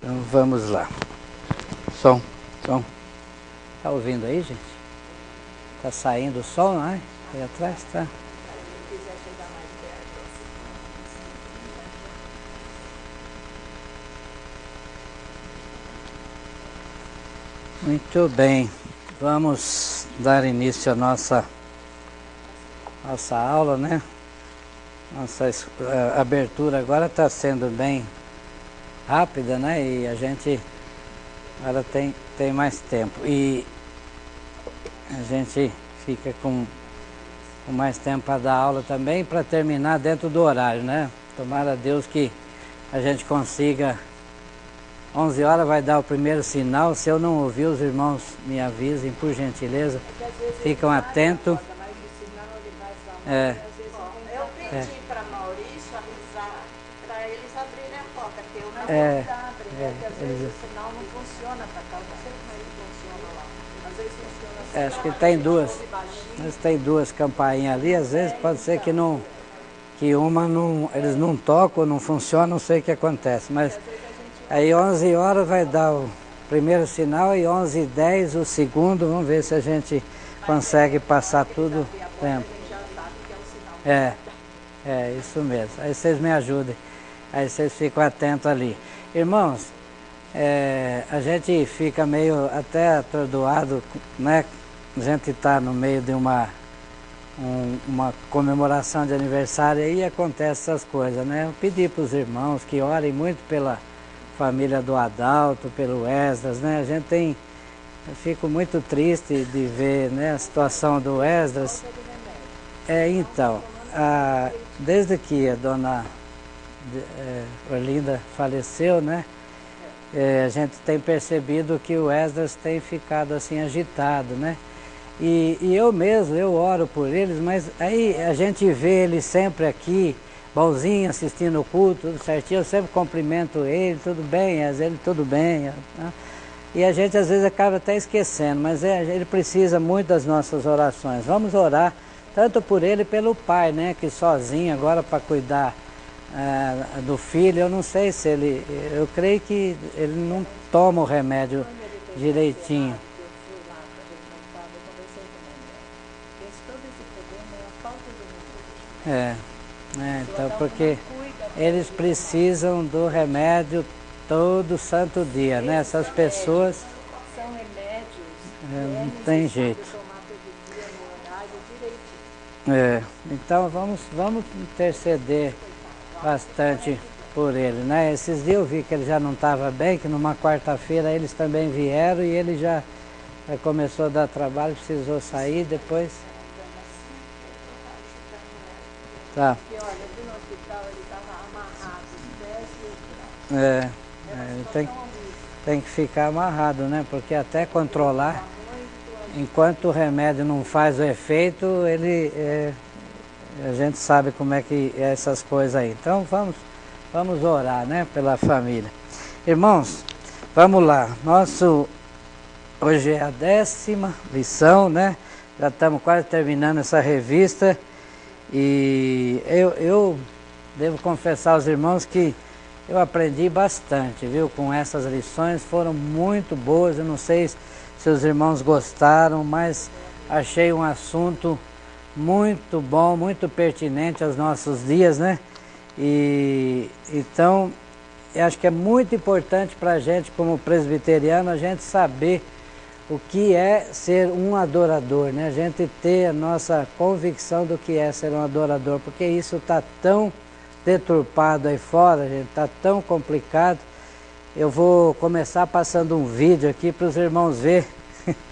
Então vamos lá. Som. Tá ouvindo aí, gente? Tá saindo o som, né? Aí atrás, tá? Muito bem. Vamos dar início à nossa aula, né? Nossa abertura agora está sendo bem rápida, né? E a gente agora tem mais tempo. E a gente fica com mais tempo para dar aula também, para terminar dentro do horário, né? Tomara a Deus que a gente consiga. 11 horas vai dar o primeiro sinal. Se eu não ouvir, os irmãos me avisem, por gentileza. Ficam atentos. Eu pedi para Maurício avisar para eles abrirem a porta, que eu não vou dar, porque às vezes o sinal não funciona para cá. Eu não sei como ele funciona lá. Às vezes funciona assim. Acho que tem duas. Mas tem duas campainhas ali, às vezes pode ser que não. Que uma não. Eles não tocam, não funciona, não sei o que acontece. Mas aí 11 horas vai dar o primeiro sinal e 11h10 o segundo. Vamos ver se a gente consegue passar tudo tempo. É isso mesmo. Aí vocês me ajudem. Aí vocês ficam atentos ali. Irmãos, a gente fica meio até atordoado, né? A gente está no meio de uma comemoração de aniversário e acontece essas coisas, né? Eu pedi para os irmãos que orem muito pela família do Adalto, pelo Esdras, né? Eu fico muito triste de ver, né, a situação do Esdras. Então, desde que a dona Orlinda faleceu, né? A gente tem percebido que o Esdras tem ficado assim agitado, né? E eu oro por eles, mas aí a gente vê ele sempre aqui, bonzinho, assistindo o culto, tudo certinho, eu sempre cumprimento ele, tudo bem, ele tudo bem. Né? E a gente às vezes acaba até esquecendo, mas ele precisa muito das nossas orações. Vamos orar tanto por ele e pelo pai, né, que sozinho agora para cuidar do filho, eu não sei se eu creio que ele não toma o remédio direitinho. Então, porque eles precisam do remédio todo santo dia, né? Essas pessoas São remédios, não tem jeito. tomar todo dia no horário direitinho. Então vamos interceder bastante por ele, né? Esses dias eu vi que ele já não estava bem, que numa quarta-feira eles também vieram e ele já começou a dar trabalho, precisou sair, depois. Tá. E olha, aqui no hospital ele estava amarrado, os pés e os braços. Tem que ficar amarrado, né? Porque até controlar, enquanto o remédio não faz o efeito, a gente sabe como é que é essas coisas aí. Então vamos orar, né? Pela família. Irmãos, vamos lá. Hoje é a 10ª lição, né? Já estamos quase terminando essa revista. E eu devo confessar aos irmãos que eu aprendi bastante, viu? Com essas lições, foram muito boas. Eu não sei se os irmãos gostaram, mas achei um assunto muito bom, muito pertinente aos nossos dias, né? E então, eu acho que é muito importante para a gente, como presbiteriano, a gente saber o que é ser um adorador, né? A gente ter a nossa convicção do que é ser um adorador, porque isso está tão deturpado aí fora, gente, está tão complicado. Eu vou começar passando um vídeo aqui para os irmãos verem.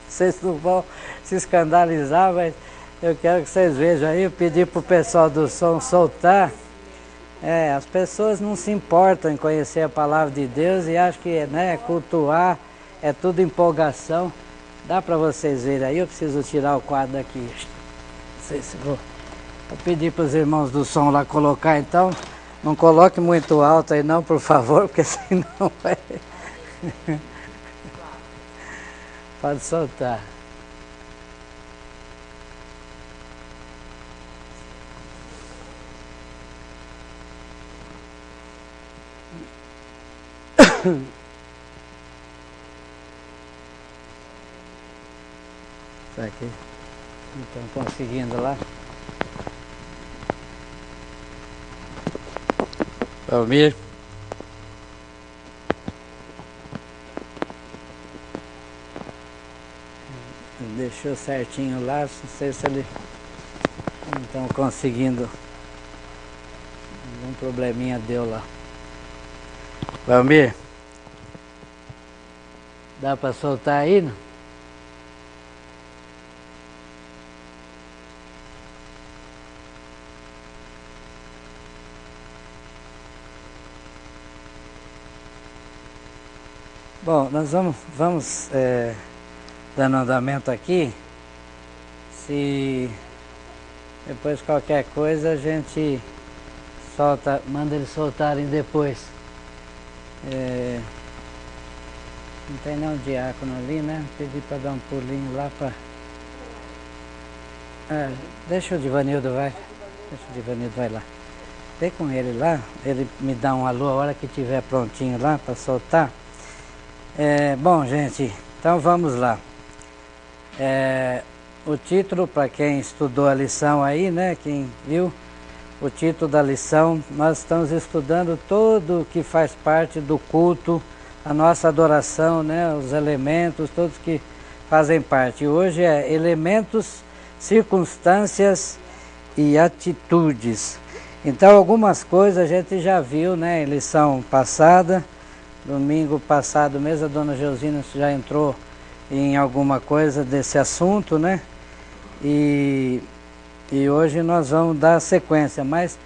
Vocês não vão se escandalizar, mas eu quero que vocês vejam aí. Eu pedi para o pessoal do som soltar. As pessoas não se importam em conhecer a palavra de Deus e acham que, né, cultuar é tudo empolgação. Dá para vocês verem aí, eu preciso tirar o quadro daqui. Não sei se vou pedir para os irmãos do som lá colocar, então. Não coloque muito alto aí não, por favor, porque senão vai... Pode soltar. Tá aqui. Não estão conseguindo lá. Valmir. Deixou certinho lá, não sei se ele não estão conseguindo. Algum probleminha deu lá. Valmir, dá para soltar aí, não? Bom, nós vamos dando andamento aqui. Se depois qualquer coisa a gente solta, manda eles soltarem depois. Não tem nenhum diácono ali, né? Pedi para dar um pulinho lá para... deixa o Divanildo, vai. Deixa o Divanildo, vai lá. Vem com ele lá, ele me dá um alô a hora que estiver prontinho lá para soltar. Bom, gente, então vamos lá. O título, para quem estudou a lição aí, né? Quem viu o título da lição, nós estamos estudando tudo que faz parte do culto, a nossa adoração, né? Os elementos, todos que fazem parte. Hoje é elementos, circunstâncias e atitudes. Então algumas coisas a gente já viu, né? Em lição passada, domingo passado mesmo, a dona Geusina já entrou em alguma coisa desse assunto, né? E hoje nós vamos dar sequência, mas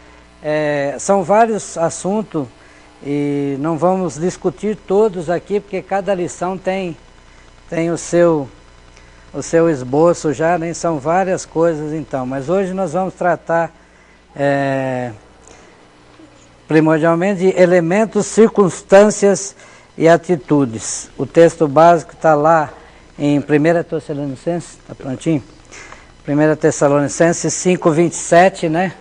são vários assuntos e não vamos discutir todos aqui, porque cada lição tem o seu esboço já, nem são várias coisas então, mas hoje nós vamos tratar primordialmente de elementos, circunstâncias e atitudes. O texto básico está lá em 1 Tessalonicenses, está prontinho? 1 Tessalonicenses 5:27, né?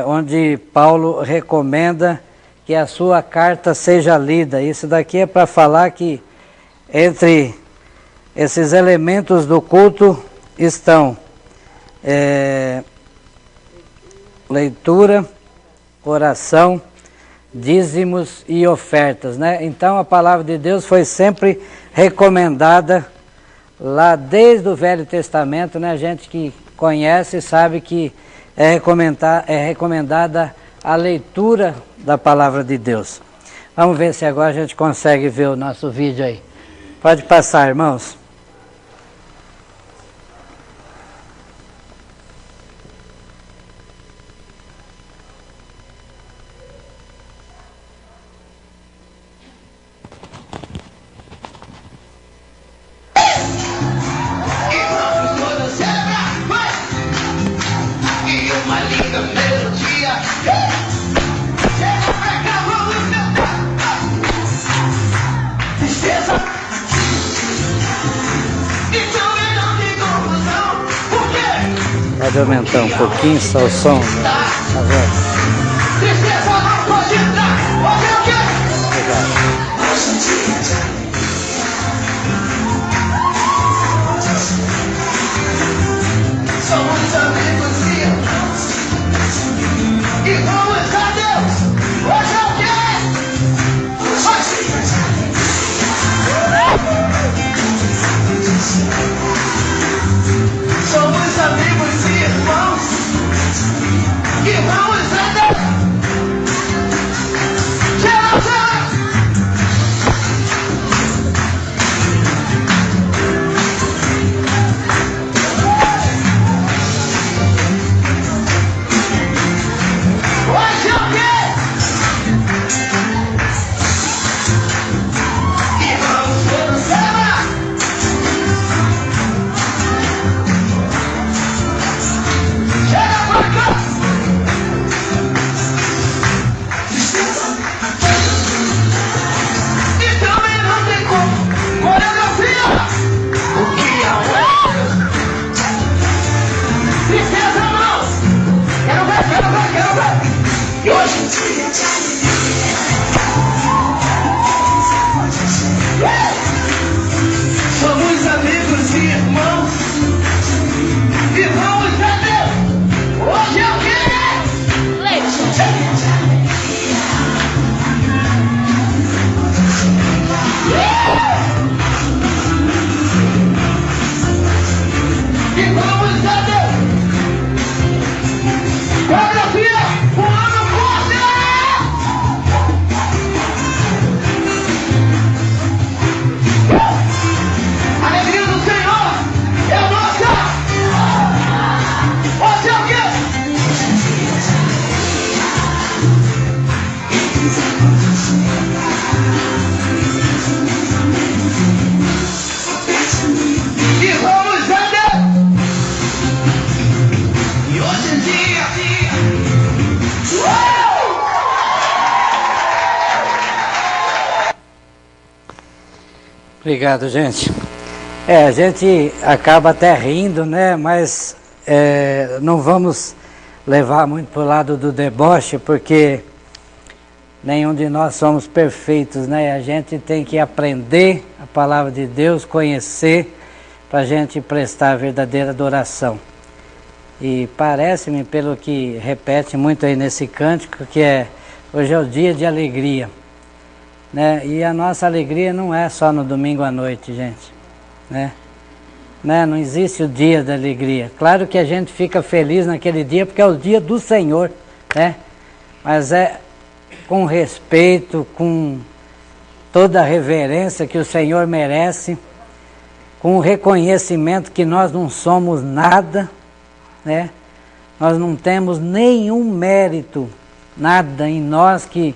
Onde Paulo recomenda que a sua carta seja lida. Isso daqui é para falar que entre esses elementos do culto estão leitura, oração, dízimos e ofertas, né? Então a palavra de Deus foi sempre recomendada lá desde o Velho Testamento, né? A gente que conhece sabe que é recomendada a leitura da palavra de Deus. Vamos ver se agora a gente consegue ver o nosso vídeo aí. Pode passar, irmãos. Pode aumentar um pouquinho só o som, né? Tá vendo? Somos amigos e vamos a Deus. Hoje eu quero. Somos amigos e irmãos. E vamos a E vamos andar. E hoje em dia. Obrigado, gente. A gente acaba até rindo, né? Mas não vamos levar muito para o lado do deboche, porque nenhum de nós somos perfeitos, né? A gente tem que aprender a palavra de Deus, conhecer, para a gente prestar a verdadeira adoração. E parece-me, pelo que repete muito aí nesse cântico, que hoje é o dia de alegria, né? E a nossa alegria não é só no domingo à noite, gente, né? Não existe o dia da alegria. Claro que a gente fica feliz naquele dia porque é o dia do Senhor, né? Mas é com respeito, com toda a reverência que o Senhor merece, com o reconhecimento que nós não somos nada, né? Nós não temos nenhum mérito, nada em nós que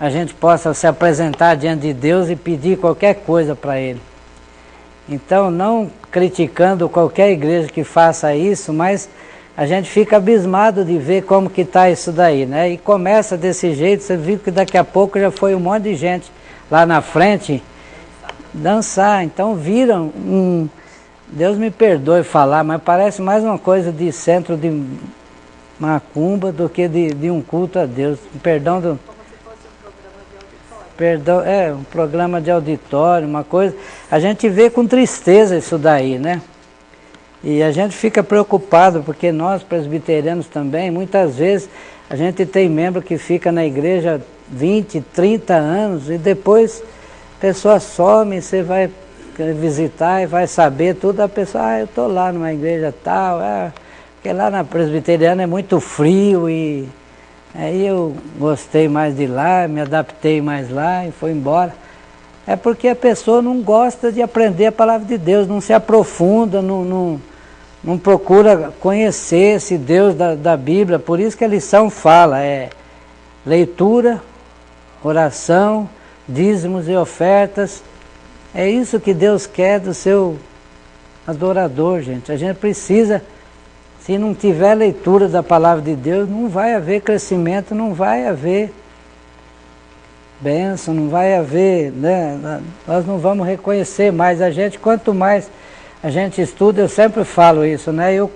a gente possa se apresentar diante de Deus e pedir qualquer coisa para Ele. Então, não criticando qualquer igreja que faça isso, mas a gente fica abismado de ver como que está isso daí, né? E começa desse jeito, você viu que daqui a pouco já foi um monte de gente lá na frente dançar. Então viram Deus me perdoe falar, mas parece mais uma coisa de centro de macumba do que de um culto a Deus. Perdão do... Perdão, um programa de auditório, uma coisa... A gente vê com tristeza isso daí, né? E a gente fica preocupado, porque nós, presbiterianos também, muitas vezes, a gente tem membro que fica na igreja 20, 30 anos, e depois a pessoa some, você vai visitar e vai saber tudo, a pessoa, eu estou lá numa igreja tal, porque lá na presbiteriana é muito frio, e aí eu gostei mais de lá, me adaptei mais lá e foi embora. É porque a pessoa não gosta de aprender a palavra de Deus, não se aprofunda, não procura conhecer esse Deus da Bíblia. Por isso que a lição fala, leitura, oração, dízimos e ofertas. É isso que Deus quer do seu adorador, gente. A gente precisa, se não tiver leitura da palavra de Deus, não vai haver crescimento, não vai haver bênção, não vai haver, né? Nós não vamos reconhecer mais a gente, quanto mais a gente estuda, eu sempre falo isso, né? Eu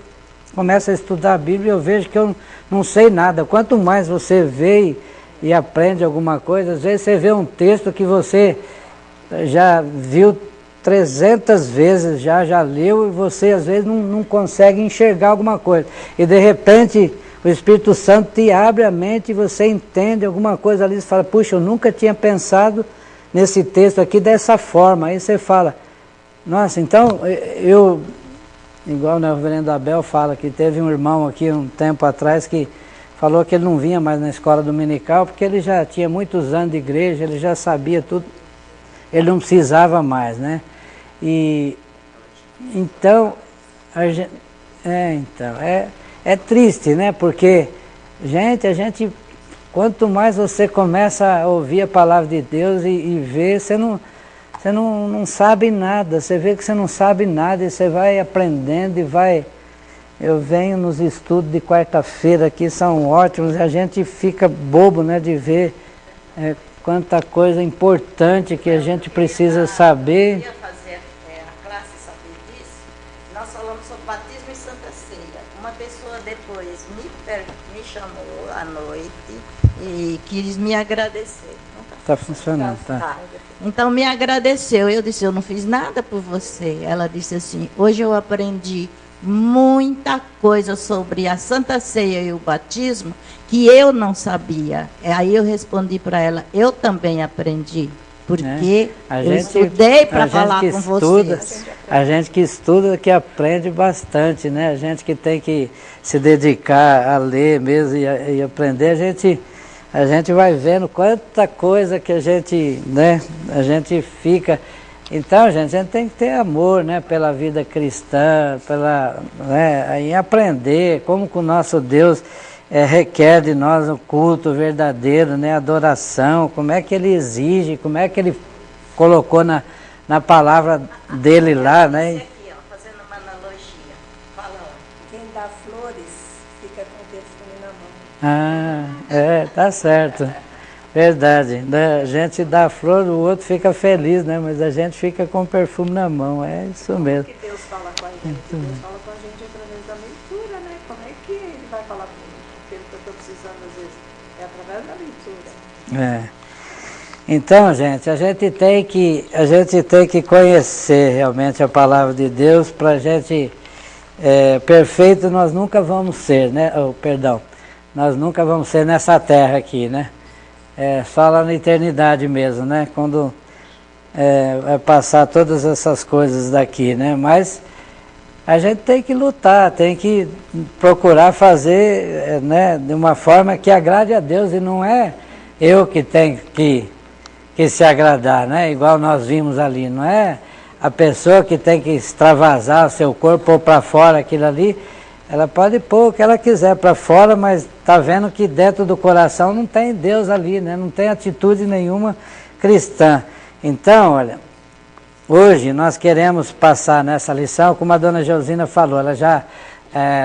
começo a estudar a Bíblia e eu vejo que eu não sei nada. Quanto mais você vê e aprende alguma coisa, às vezes você vê um texto que você já viu 300 vezes, já leu, e você às vezes não consegue enxergar alguma coisa. E de repente o Espírito Santo te abre a mente e você entende alguma coisa ali, você fala, puxa, eu nunca tinha pensado nesse texto aqui dessa forma. Aí você fala, nossa, então igual o reverendo Abel fala, que teve um irmão aqui um tempo atrás que falou que ele não vinha mais na escola dominical porque ele já tinha muitos anos de igreja, ele já sabia tudo, ele não precisava mais, né? E então, é triste, né? Porque, gente, quanto mais você começa a ouvir a palavra de Deus e ver, você não sabe nada, você vê que você não sabe nada e você vai aprendendo e vai... Eu venho nos estudos de quarta-feira aqui, são ótimos, e a gente fica bobo, né, de ver quanta coisa importante que a gente precisa saber. Eu ia fazer a classe saber disso, nós falamos sobre batismo e Santa Ceia. Uma pessoa depois me chamou à noite e quis me agradecer. Está funcionando, tá? Então me agradeceu, eu disse, eu não fiz nada por você. Ela disse assim, hoje eu aprendi muita coisa sobre a Santa Ceia e o batismo que eu não sabia. Aí eu respondi para ela, eu também aprendi, porque eu estudei para falar com vocês. A gente que estuda, que aprende bastante, né? A gente que tem que se dedicar a ler mesmo e aprender, a gente vai vendo quanta coisa que a gente fica... Então, gente, a gente tem que ter amor, né, pela vida cristã, em aprender como que o nosso Deus, requer de nós o culto verdadeiro, né? Adoração, como é que ele exige, como é que ele colocou na palavra dele lá, né? Aqui, ó, fazendo uma analogia. Fala, ó. Quem dá flores fica com perfume na mão. Tá certo. Verdade. A gente dá flor, o outro fica feliz, né? Mas a gente fica com perfume na mão, é isso mesmo. Como que Deus fala com a gente? Deus fala com a gente através da leitura, né? Como é que ele vai falar comigo? Aquilo que eu estou precisando, às vezes, é através da leitura. Então, gente, a gente tem que conhecer realmente a palavra de Deus. Para a gente perfeito nós nunca vamos ser, né? Nós nunca vamos ser nessa terra aqui, né? Só lá na eternidade mesmo, né? Quando vai passar todas essas coisas daqui, né? Mas a gente tem que lutar, tem que procurar fazer, né? De uma forma que agrade a Deus, e não é eu que tenho que se agradar, né? Igual nós vimos ali, não é a pessoa que tem que extravasar o seu corpo, pôr para fora aquilo ali. Ela pode pôr o que ela quiser para fora, mas está vendo que dentro do coração não tem Deus ali, né? Não tem atitude nenhuma cristã. Então, olha, hoje nós queremos passar nessa lição, como a dona Josina falou, ela já,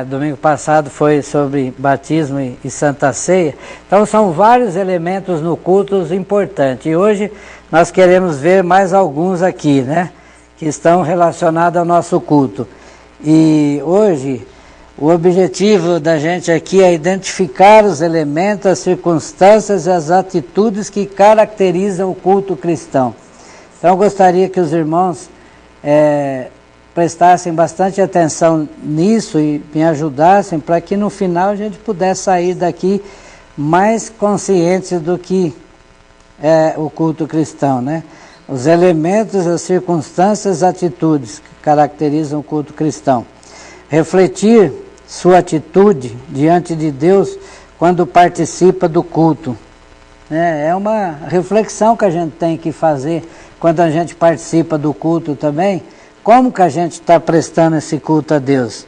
domingo passado foi sobre batismo e Santa Ceia. Então são vários elementos no culto importantes. E hoje nós queremos ver mais alguns aqui, né? Que estão relacionados ao nosso culto. E hoje o objetivo da gente aqui é identificar os elementos, as circunstâncias e as atitudes que caracterizam o culto cristão. Então eu gostaria que os irmãos prestassem bastante atenção nisso e me ajudassem para que no final a gente pudesse sair daqui mais conscientes do que é o culto cristão, né? Os elementos, as circunstâncias, as atitudes que caracterizam o culto cristão. Refletir sua atitude diante de Deus quando participa do culto. É uma reflexão que a gente tem que fazer quando a gente participa do culto também. Como que a gente está prestando esse culto a Deus?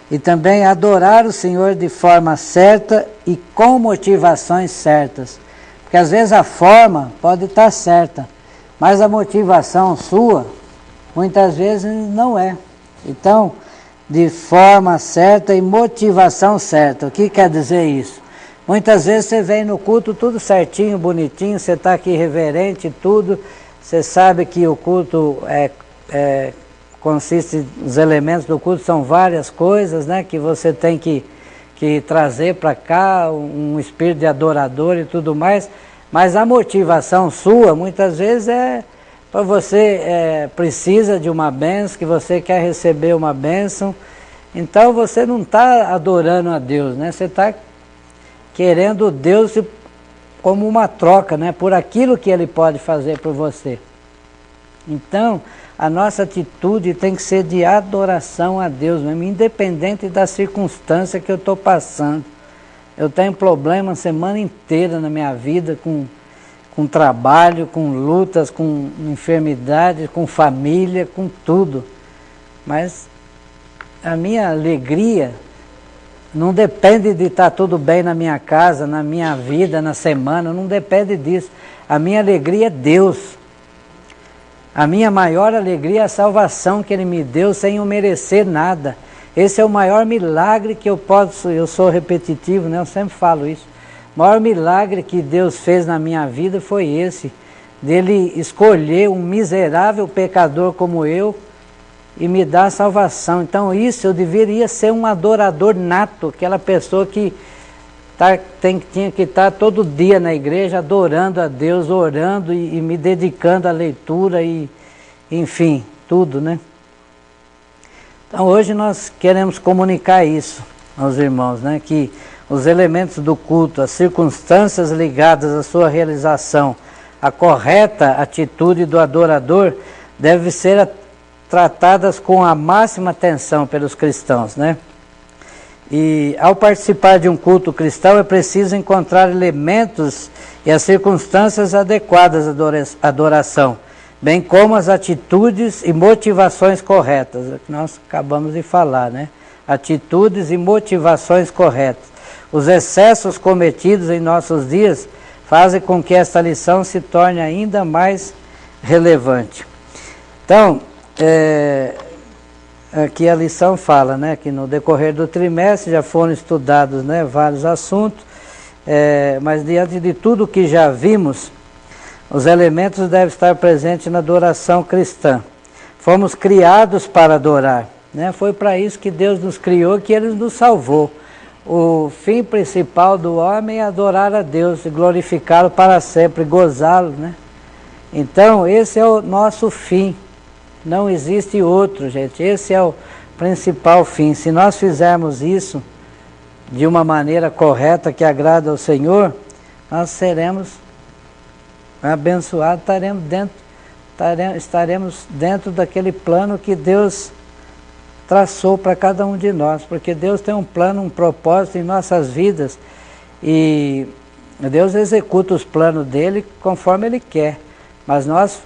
E também adorar o Senhor de forma certa e com motivações certas. Porque às vezes a forma pode estar certa, mas a motivação sua muitas vezes não é. Então, de forma certa e motivação certa. O que quer dizer isso? Muitas vezes você vem no culto tudo certinho, bonitinho, você está aqui reverente, tudo. Você sabe que o culto consiste, os elementos do culto são várias coisas, né? Que você tem que trazer para cá, um espírito de adorador e tudo mais. Mas a motivação sua, muitas vezes, para você precisa de uma bênção, que você quer receber uma bênção. Então você não está adorando a Deus, né? Você está querendo Deus como uma troca, né? Por aquilo que Ele pode fazer por você. Então, a nossa atitude tem que ser de adoração a Deus mesmo, independente da circunstância que eu estou passando. Eu tenho problema a semana inteira na minha vida com trabalho, com lutas, com enfermidade, com família, com tudo. Mas a minha alegria não depende de estar tudo bem na minha casa, na minha vida, na semana, não depende disso. A minha alegria é Deus. A minha maior alegria é a salvação que Ele me deu sem eu merecer nada. Esse é o maior milagre que eu sou repetitivo, né? Eu sempre falo isso. O maior milagre que Deus fez na minha vida foi esse, dele escolher um miserável pecador como eu e me dar a salvação. Então isso eu deveria ser um adorador nato, aquela pessoa que tinha que estar todo dia na igreja adorando a Deus, orando e me dedicando à leitura e enfim, tudo, né? Então hoje nós queremos comunicar isso aos irmãos, né? Que os elementos do culto, as circunstâncias ligadas à sua realização, a correta atitude do adorador deve ser tratadas com a máxima atenção pelos cristãos, né? E ao participar de um culto cristão é preciso encontrar elementos e as circunstâncias adequadas à adoração, bem como as atitudes e motivações corretas, que nós acabamos de falar, né? Atitudes e motivações corretas. Os excessos cometidos em nossos dias fazem com que esta lição se torne ainda mais relevante. Então, aqui a lição fala, né, que no decorrer do trimestre já foram estudados, né, vários assuntos, mas diante de tudo que já vimos, os elementos devem estar presentes na adoração cristã. Fomos criados para adorar, né? Foi para isso que Deus nos criou, que Ele nos salvou. O fim principal do homem é adorar a Deus, glorificá-lo para sempre, gozá-lo, né? Então, esse é o nosso fim. Não existe outro, gente. Esse é o principal fim. Se nós fizermos isso de uma maneira correta, que agrada ao Senhor, nós seremos abençoados, estaremos dentro daquele plano que Deus traçou para cada um de nós, porque Deus tem um plano, um propósito em nossas vidas, e Deus executa os planos dele conforme Ele quer, mas nós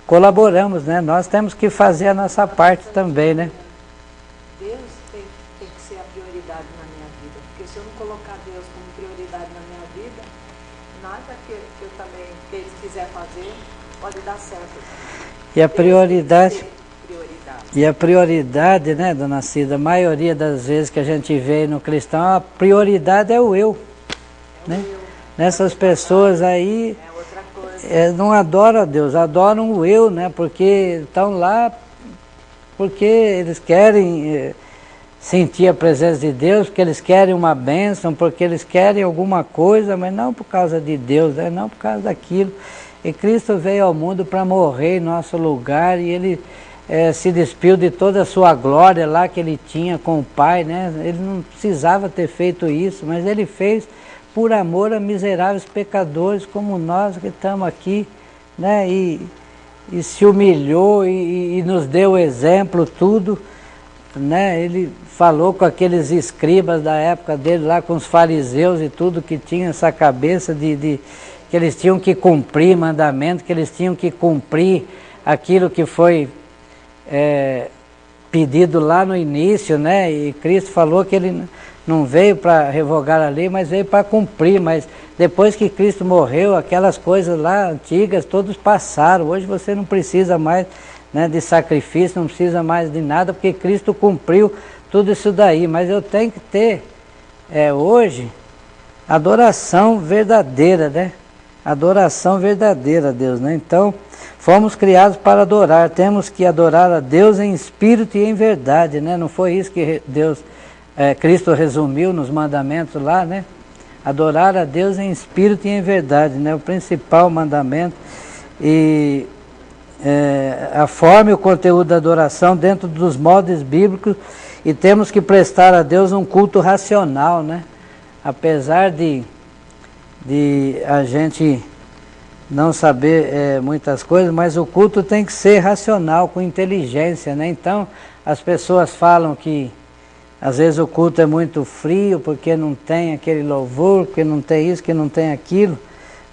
colaboramos, né? Nós temos que fazer a nossa parte também, né? Deus tem que ser a prioridade na minha vida, porque se eu não colocar Deus como prioridade na minha vida, nada que Ele quiser fazer pode dar certo. E a prioridade, né, dona Cida, a maioria das vezes que a gente vê no cristão, a prioridade é o eu. Né? Nessas pessoas aí não adoram a Deus, adoram o eu, né? Porque estão lá porque eles querem sentir a presença de Deus, porque eles querem uma bênção, porque eles querem alguma coisa, mas não por causa de Deus, né? Não por causa daquilo. E Cristo veio ao mundo para morrer em nosso lugar, e Ele se despiu de toda a sua glória lá que Ele tinha com o Pai, né? Ele não precisava ter feito isso, mas Ele fez por amor a miseráveis pecadores como nós que estamos aqui, né? E se humilhou e nos deu o exemplo, tudo, né? Ele falou com aqueles escribas da época dele lá, com os fariseus e tudo, que tinha essa cabeça de que eles tinham que cumprir mandamento, que eles tinham que cumprir aquilo que foi pedido lá no início, né? E Cristo falou que Ele não veio para revogar a lei, mas veio para cumprir. Mas depois que Cristo morreu, aquelas coisas lá antigas, todos passaram. Hoje você não precisa mais, né, de sacrifício, não precisa mais de nada, porque Cristo cumpriu tudo isso daí. Mas eu tenho que ter, hoje, adoração verdadeira, né? Adoração verdadeira a Deus, né? Então, fomos criados para adorar, temos que adorar a Deus em espírito e em verdade, né? Não foi isso que Cristo resumiu nos mandamentos lá, né? Adorar a Deus em espírito e em verdade, né? O principal mandamento. E a forma e o conteúdo da adoração dentro dos moldes bíblicos, e temos que prestar a Deus um culto racional, né? Apesar de a gente não saber muitas coisas, mas o culto tem que ser racional, com inteligência, né? Então, as pessoas falam que às vezes o culto é muito frio, porque não tem aquele louvor, porque não tem isso, que não tem aquilo.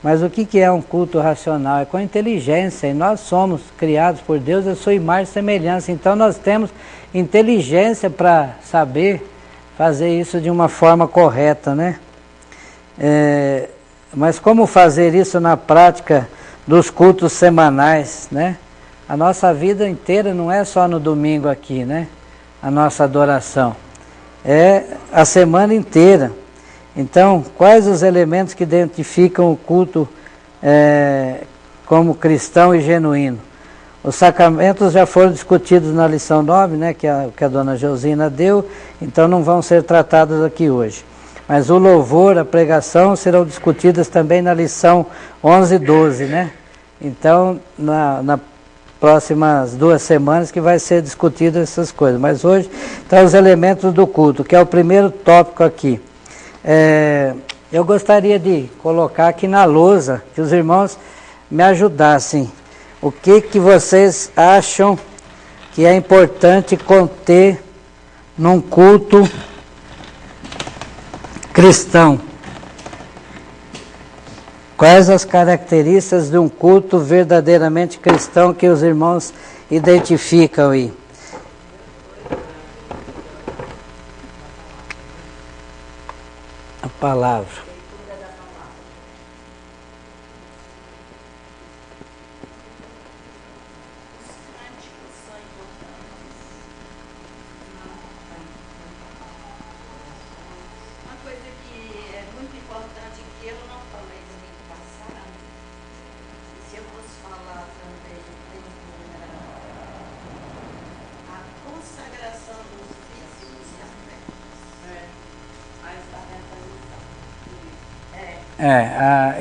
Mas o que é um culto racional? É com inteligência, e nós somos criados por Deus a sua imagem e semelhança, então nós temos inteligência para saber fazer isso de uma forma correta, né? Mas como fazer isso na prática dos cultos semanais, né? A nossa vida inteira não é só no domingo aqui, né? A nossa adoração é a semana inteira. Então, quais os elementos que identificam o culto como cristão e genuíno? Os sacramentos já foram discutidos na lição 9, né? Que a dona Josina deu, então não vão ser tratados aqui hoje. Mas o louvor, a pregação serão discutidas também na lição 11 e 12, né? Então, nas próximas 2 semanas que vai ser discutidas essas coisas. Mas hoje estão os elementos do culto, que é o primeiro tópico aqui. Eu gostaria de colocar aqui na lousa, que os irmãos me ajudassem. O que vocês acham que é importante conter num culto cristão? Quais as características de um culto verdadeiramente cristão que os irmãos identificam aí? palavra.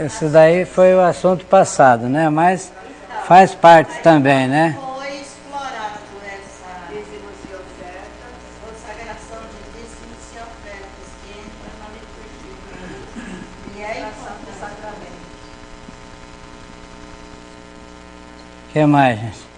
Isso daí foi o assunto passado, né? Mas faz parte também, né? Foi explorado essa dízimos e ofertas, consagração de dízimos e ofertas que entra na liturgia. E é importante o sacramento. O que mais, gente?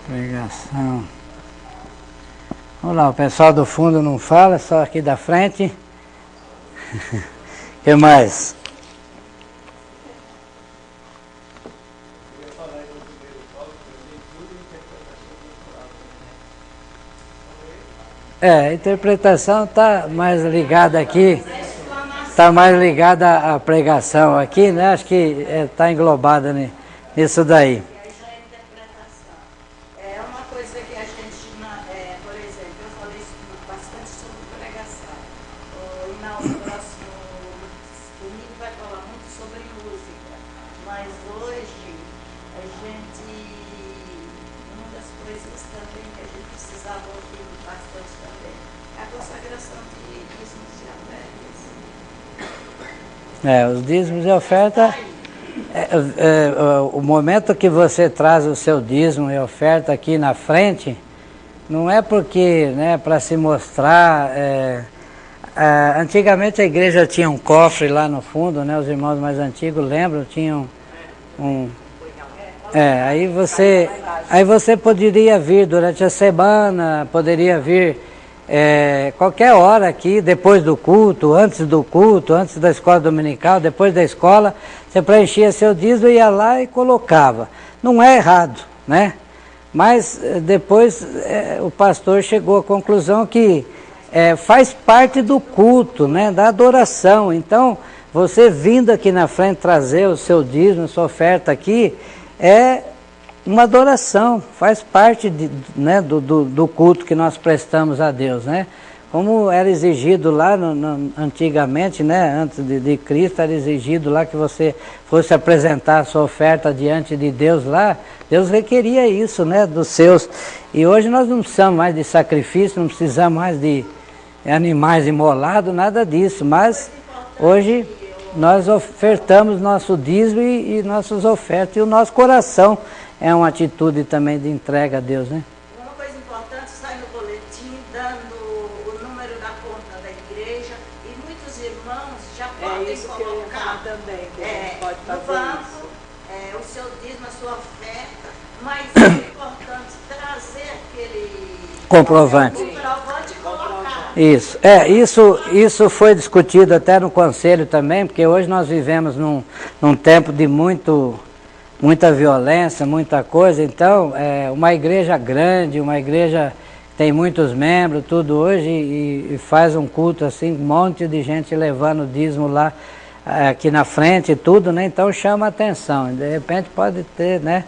Pregação. Vamos lá, o pessoal do fundo não fala, só aqui da frente. O que mais? A interpretação está mais ligada aqui, está mais ligada à pregação aqui, né? Acho que está englobada nisso daí. Os dízimos e oferta, o momento que você traz o seu dízimo e oferta aqui na frente, não é porque, né, para se mostrar, antigamente a igreja tinha um cofre lá no fundo, né, os irmãos mais antigos lembram, tinham aí você poderia vir durante a semana, poderia vir qualquer hora aqui, depois do culto, antes da escola dominical, depois da escola, você preenchia seu dízimo, ia lá e colocava. Não é errado, né? Mas depois o pastor chegou à conclusão que faz parte do culto, né? Da adoração. Então, você vindo aqui na frente trazer o seu dízimo, sua oferta aqui, é uma adoração, faz parte né, do culto que nós prestamos a Deus, né? Como era exigido lá antigamente, né, antes de Cristo, era exigido lá que você fosse apresentar a sua oferta diante de Deus lá, Deus requeria isso, né, dos seus. E hoje nós não precisamos mais de sacrifício, não precisamos mais de animais imolados, nada disso, mas hoje nós ofertamos nosso dízimo e nossas ofertas, e o nosso coração é uma atitude também de entrega a Deus, né? Uma coisa importante, sai no boletim dando o número da conta da igreja, e muitos irmãos já podem colocar também, pode fazer no banco o seu dízimo, a sua oferta, mas é importante trazer aquele comprovante e colocar. Isso foi discutido até no conselho também, porque hoje nós vivemos num tempo de muita violência, muita coisa. Então, uma igreja grande, uma igreja que tem muitos membros, tudo hoje, e faz um culto assim, um monte de gente levando o dízimo lá, aqui na frente e tudo, né? Então chama a atenção, de repente pode ter, né,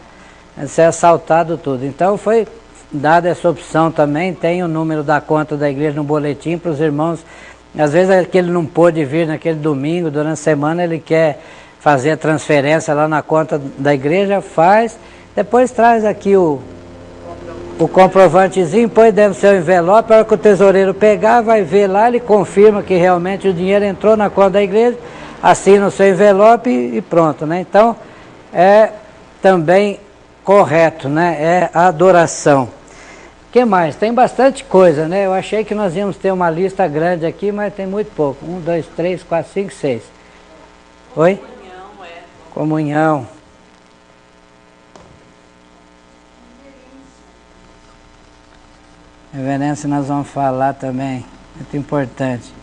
ser assaltado tudo. Então foi dada essa opção também, tem o número da conta da igreja no boletim para os irmãos. Às vezes ele não pôde vir naquele domingo, durante a semana ele quer fazer a transferência lá na conta da igreja, faz, depois traz aqui o comprovantezinho, põe dentro do seu envelope, a hora que o tesoureiro pegar, vai ver lá, ele confirma que realmente o dinheiro entrou na conta da igreja, assina o seu envelope e pronto, né? Então, é também correto, né? É a adoração. O que mais? Tem bastante coisa, né? Eu achei que nós íamos ter uma lista grande aqui, mas tem muito pouco. 1, 2, 3, 4, 5, 6. Oi? Comunhão. Reverência nós vamos falar também, muito importante.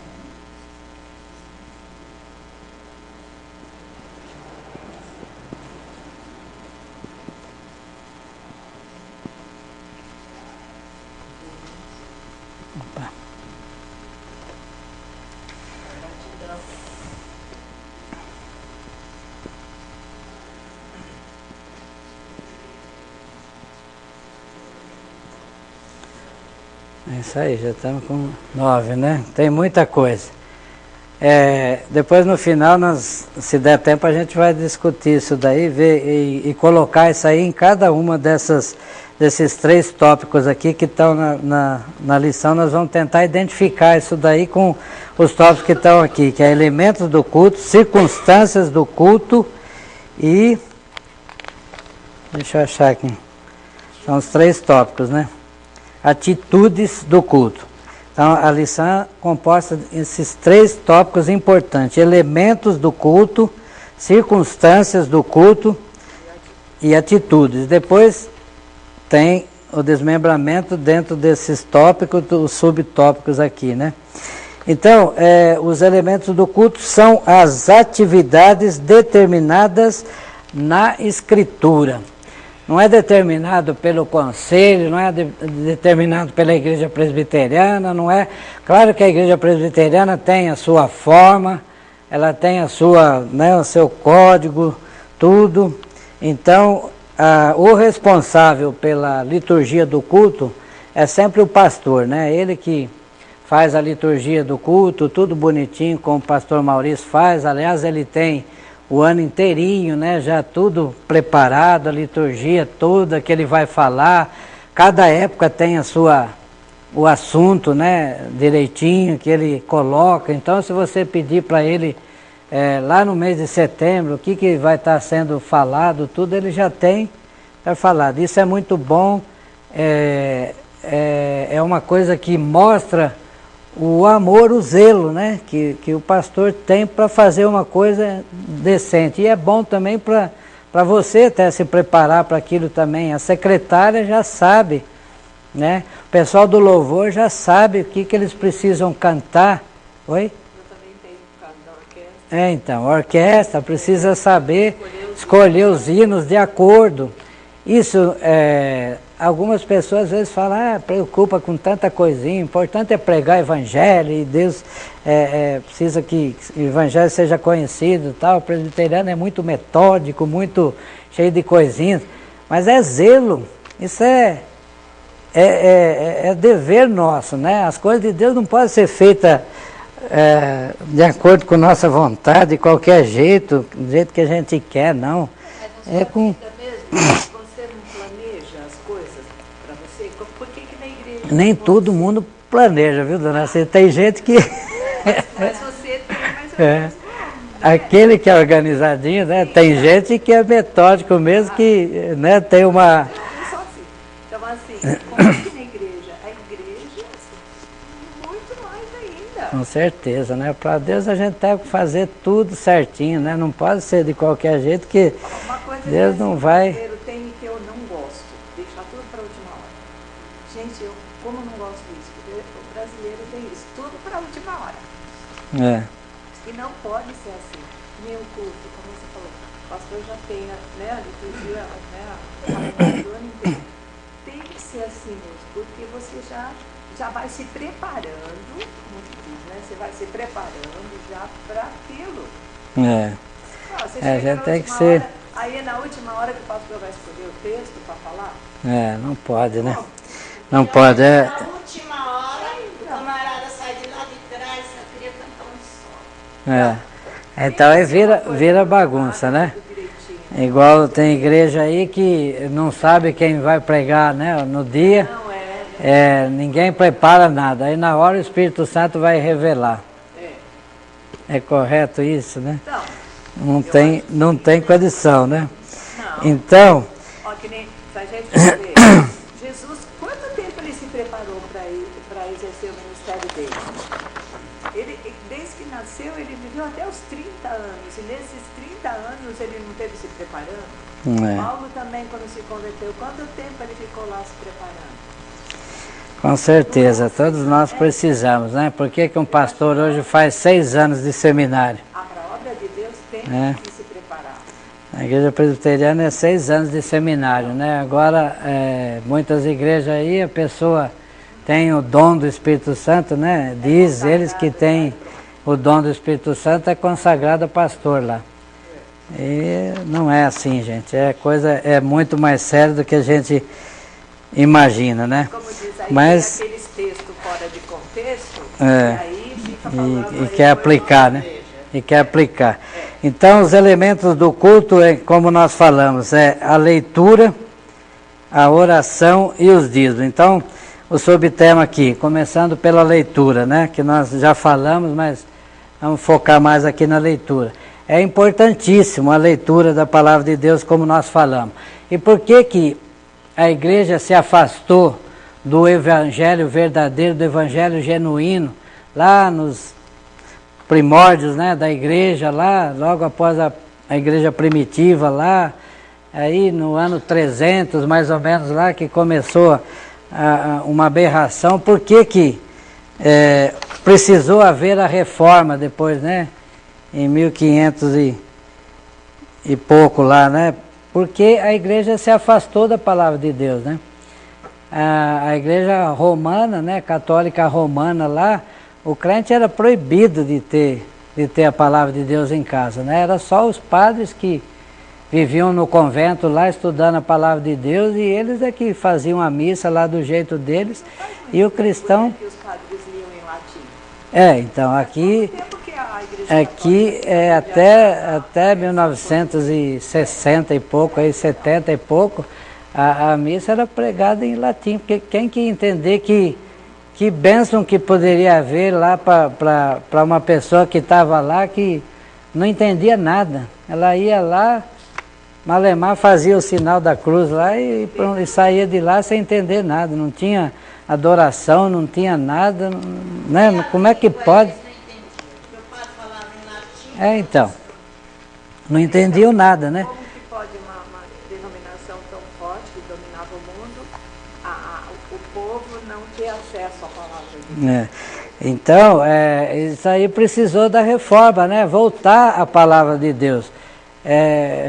Opa. É isso aí, já estamos com 9, né? Tem muita coisa. Depois no final, se der tempo, a gente vai discutir isso daí, ver e colocar isso aí em cada uma desses 3 tópicos aqui que estão na lição. Nós vamos tentar identificar isso daí com os tópicos que estão aqui, que é elementos do culto, circunstâncias do culto e... Deixa eu achar aqui. São os 3 tópicos, né? Atitudes do culto. Então, a lição é composta desses 3 tópicos importantes: elementos do culto, circunstâncias do culto e atitudes. Depois tem o desmembramento dentro desses tópicos, os subtópicos aqui, né? Então, os elementos do culto são as atividades determinadas na Escritura. Não é determinado pelo conselho, não é determinado pela igreja presbiteriana, não é... Claro que a igreja presbiteriana tem a sua forma, ela tem a sua, né, o seu código, tudo. Então, o responsável pela liturgia do culto é sempre o pastor, né? Ele que faz a liturgia do culto, tudo bonitinho, como o pastor Maurício faz. Aliás, ele tem o ano inteirinho, né, já tudo preparado, a liturgia toda que ele vai falar. Cada época tem o assunto, né, direitinho, que ele coloca. Então, se você pedir para ele, lá no mês de setembro, o que vai estar sendo falado, tudo ele já tem falado. Isso é muito bom, é uma coisa que mostra o amor, o zelo, né, que o pastor tem para fazer uma coisa decente. E é bom também para você até se preparar para aquilo também. A secretária já sabe, né? O pessoal do louvor já sabe o que eles precisam cantar. Oi? Eu também tenho por causa da orquestra. Então, a orquestra precisa saber escolher os hinos de acordo. Isso, algumas pessoas às vezes falam, preocupa com tanta coisinha, o importante é pregar evangelho, e Deus precisa que o evangelho seja conhecido e tal. O presbiteriano é muito metódico, muito cheio de coisinhas, mas é zelo, isso é dever nosso, né? As coisas de Deus não podem ser feitas de acordo com nossa vontade, de qualquer jeito, do jeito que a gente quer, não. É com... Você não planeja as coisas para você? Por que na igreja... Nem todo mundo planeja, viu, dona? Tem gente que... Mas você tem mais ou menos... Aquele que é organizadinho, né? Tem gente que é metódico mesmo, que, né, tem uma... Então, assim, como que na igreja? A igreja, muito mais ainda. Com certeza, né? Para Deus a gente tem que fazer tudo certinho, né? Não pode ser de qualquer jeito, que Deus não vai... Tem que eu não gosto, deixar tudo para a última hora. Gente, como não gosto disso? Porque o brasileiro tem isso, tudo para a última hora. E não pode ser assim. Nem o culto, como você falou. O pastor já tem, né, a liturgia, né, a ano inteiro. Tem que ser assim mesmo, porque você já vai se preparando, como se diz, né? Você vai se preparando já para aquilo. A gente tem que ser... Hora, aí é na última hora que o pastor vai escolher o texto para falar? Não pode, né? Não pode, Na última hora, o camarada sai de lá de trás, eu queria cantar um solo. Então aí vira bagunça, né? Igual tem igreja aí que não sabe quem vai pregar, né, no dia. Ninguém prepara nada. Aí na hora o Espírito Santo vai revelar. É correto isso, né? Não tem condição, né? Então... Ó, que nem, se a gente ver, Jesus, quanto tempo ele se preparou para exercer o ministério dele? Desde que nasceu, ele viveu até os 30 anos. E nesses 30 anos ele não teve se preparando? Paulo também, quando se converteu, quanto tempo ele ficou lá se preparando? Com certeza, todos nós precisamos, né? Por que um pastor hoje faz 6 anos de seminário? A obra de Deus tem que se preparar. A igreja presbiteriana é 6 anos de seminário, né? Agora, muitas igrejas aí, a pessoa tem o dom do Espírito Santo, né? Diz eles que tem o dom do Espírito Santo, é consagrado a pastor lá. E não é assim, gente. É muito mais sério do que a gente imagina, né? Como diz aí, mas tem aqueles textos fora de contexto, e aí fica falando... E quer aplicar, né? E quer aplicar. Então, os elementos do culto, como nós falamos, é a leitura, a oração e os dízimos. Então, o subtema aqui, começando pela leitura, né? Que nós já falamos, mas vamos focar mais aqui na leitura. É importantíssimo a leitura da palavra de Deus, como nós falamos. E por que a igreja se afastou do evangelho verdadeiro, do evangelho genuíno, lá nos primórdios, né, da igreja, lá logo após a igreja primitiva, lá aí no ano 300 mais ou menos, lá que começou uma aberração? Por que precisou haver a reforma depois, né, em 1500 e pouco lá, né? Porque a igreja se afastou da palavra de Deus, né? A igreja romana, né, católica romana lá, o crente era proibido de ter a palavra de Deus em casa, né? Era só os padres que viviam no convento lá estudando a palavra de Deus, e eles é que faziam a missa lá do jeito deles, e o cristão... que os padres liam em latim? Então, aqui é até 1960 e pouco, aí 70 e pouco, a missa era pregada em latim, porque quem que entender que bênção que poderia haver lá para uma pessoa que estava lá, que não entendia nada. Ela ia lá, malemar, fazia o sinal da cruz lá e saía de lá sem entender nada, não tinha adoração, não tinha nada, né? Como é que pode? Então, não entendiam nada, né? Como que pode uma denominação tão forte que dominava o mundo, o povo não ter acesso à palavra de Deus? Então, isso aí precisou da reforma, né? Voltar à palavra de Deus.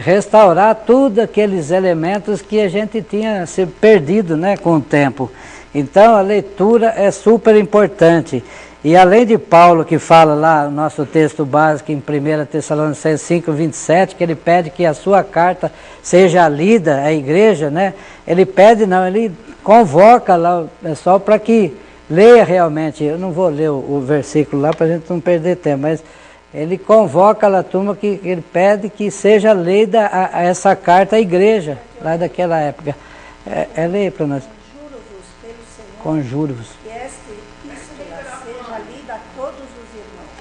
Restaurar tudo aqueles elementos que a gente tinha se perdido, né, com o tempo. Então, a leitura é super importante. E além de Paulo, que fala lá no nosso texto básico em 1 Tessalonicenses 5:27, que ele pede que a sua carta seja lida à igreja, né? Ele convoca lá o pessoal para que leia realmente. Eu não vou ler o versículo lá para a gente não perder tempo, mas ele convoca lá a turma que ele pede que seja lida essa carta à igreja, lá daquela época. Leia para nós. Conjuro-vos. Que esta epístola seja lida a todos os irmãos.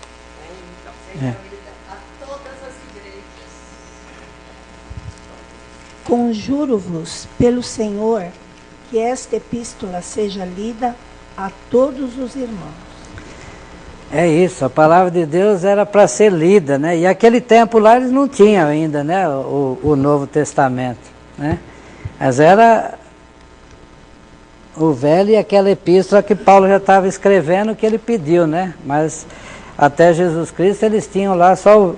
A todas as igrejas. Conjuro-vos pelo Senhor que esta epístola seja lida a todos os irmãos. É isso, a palavra de Deus era para ser lida, né? E aquele tempo lá eles não tinham ainda, né, o Novo Testamento, né? Mas era o velho e aquela epístola que Paulo já estava escrevendo, que ele pediu, né? Mas até Jesus Cristo eles tinham lá só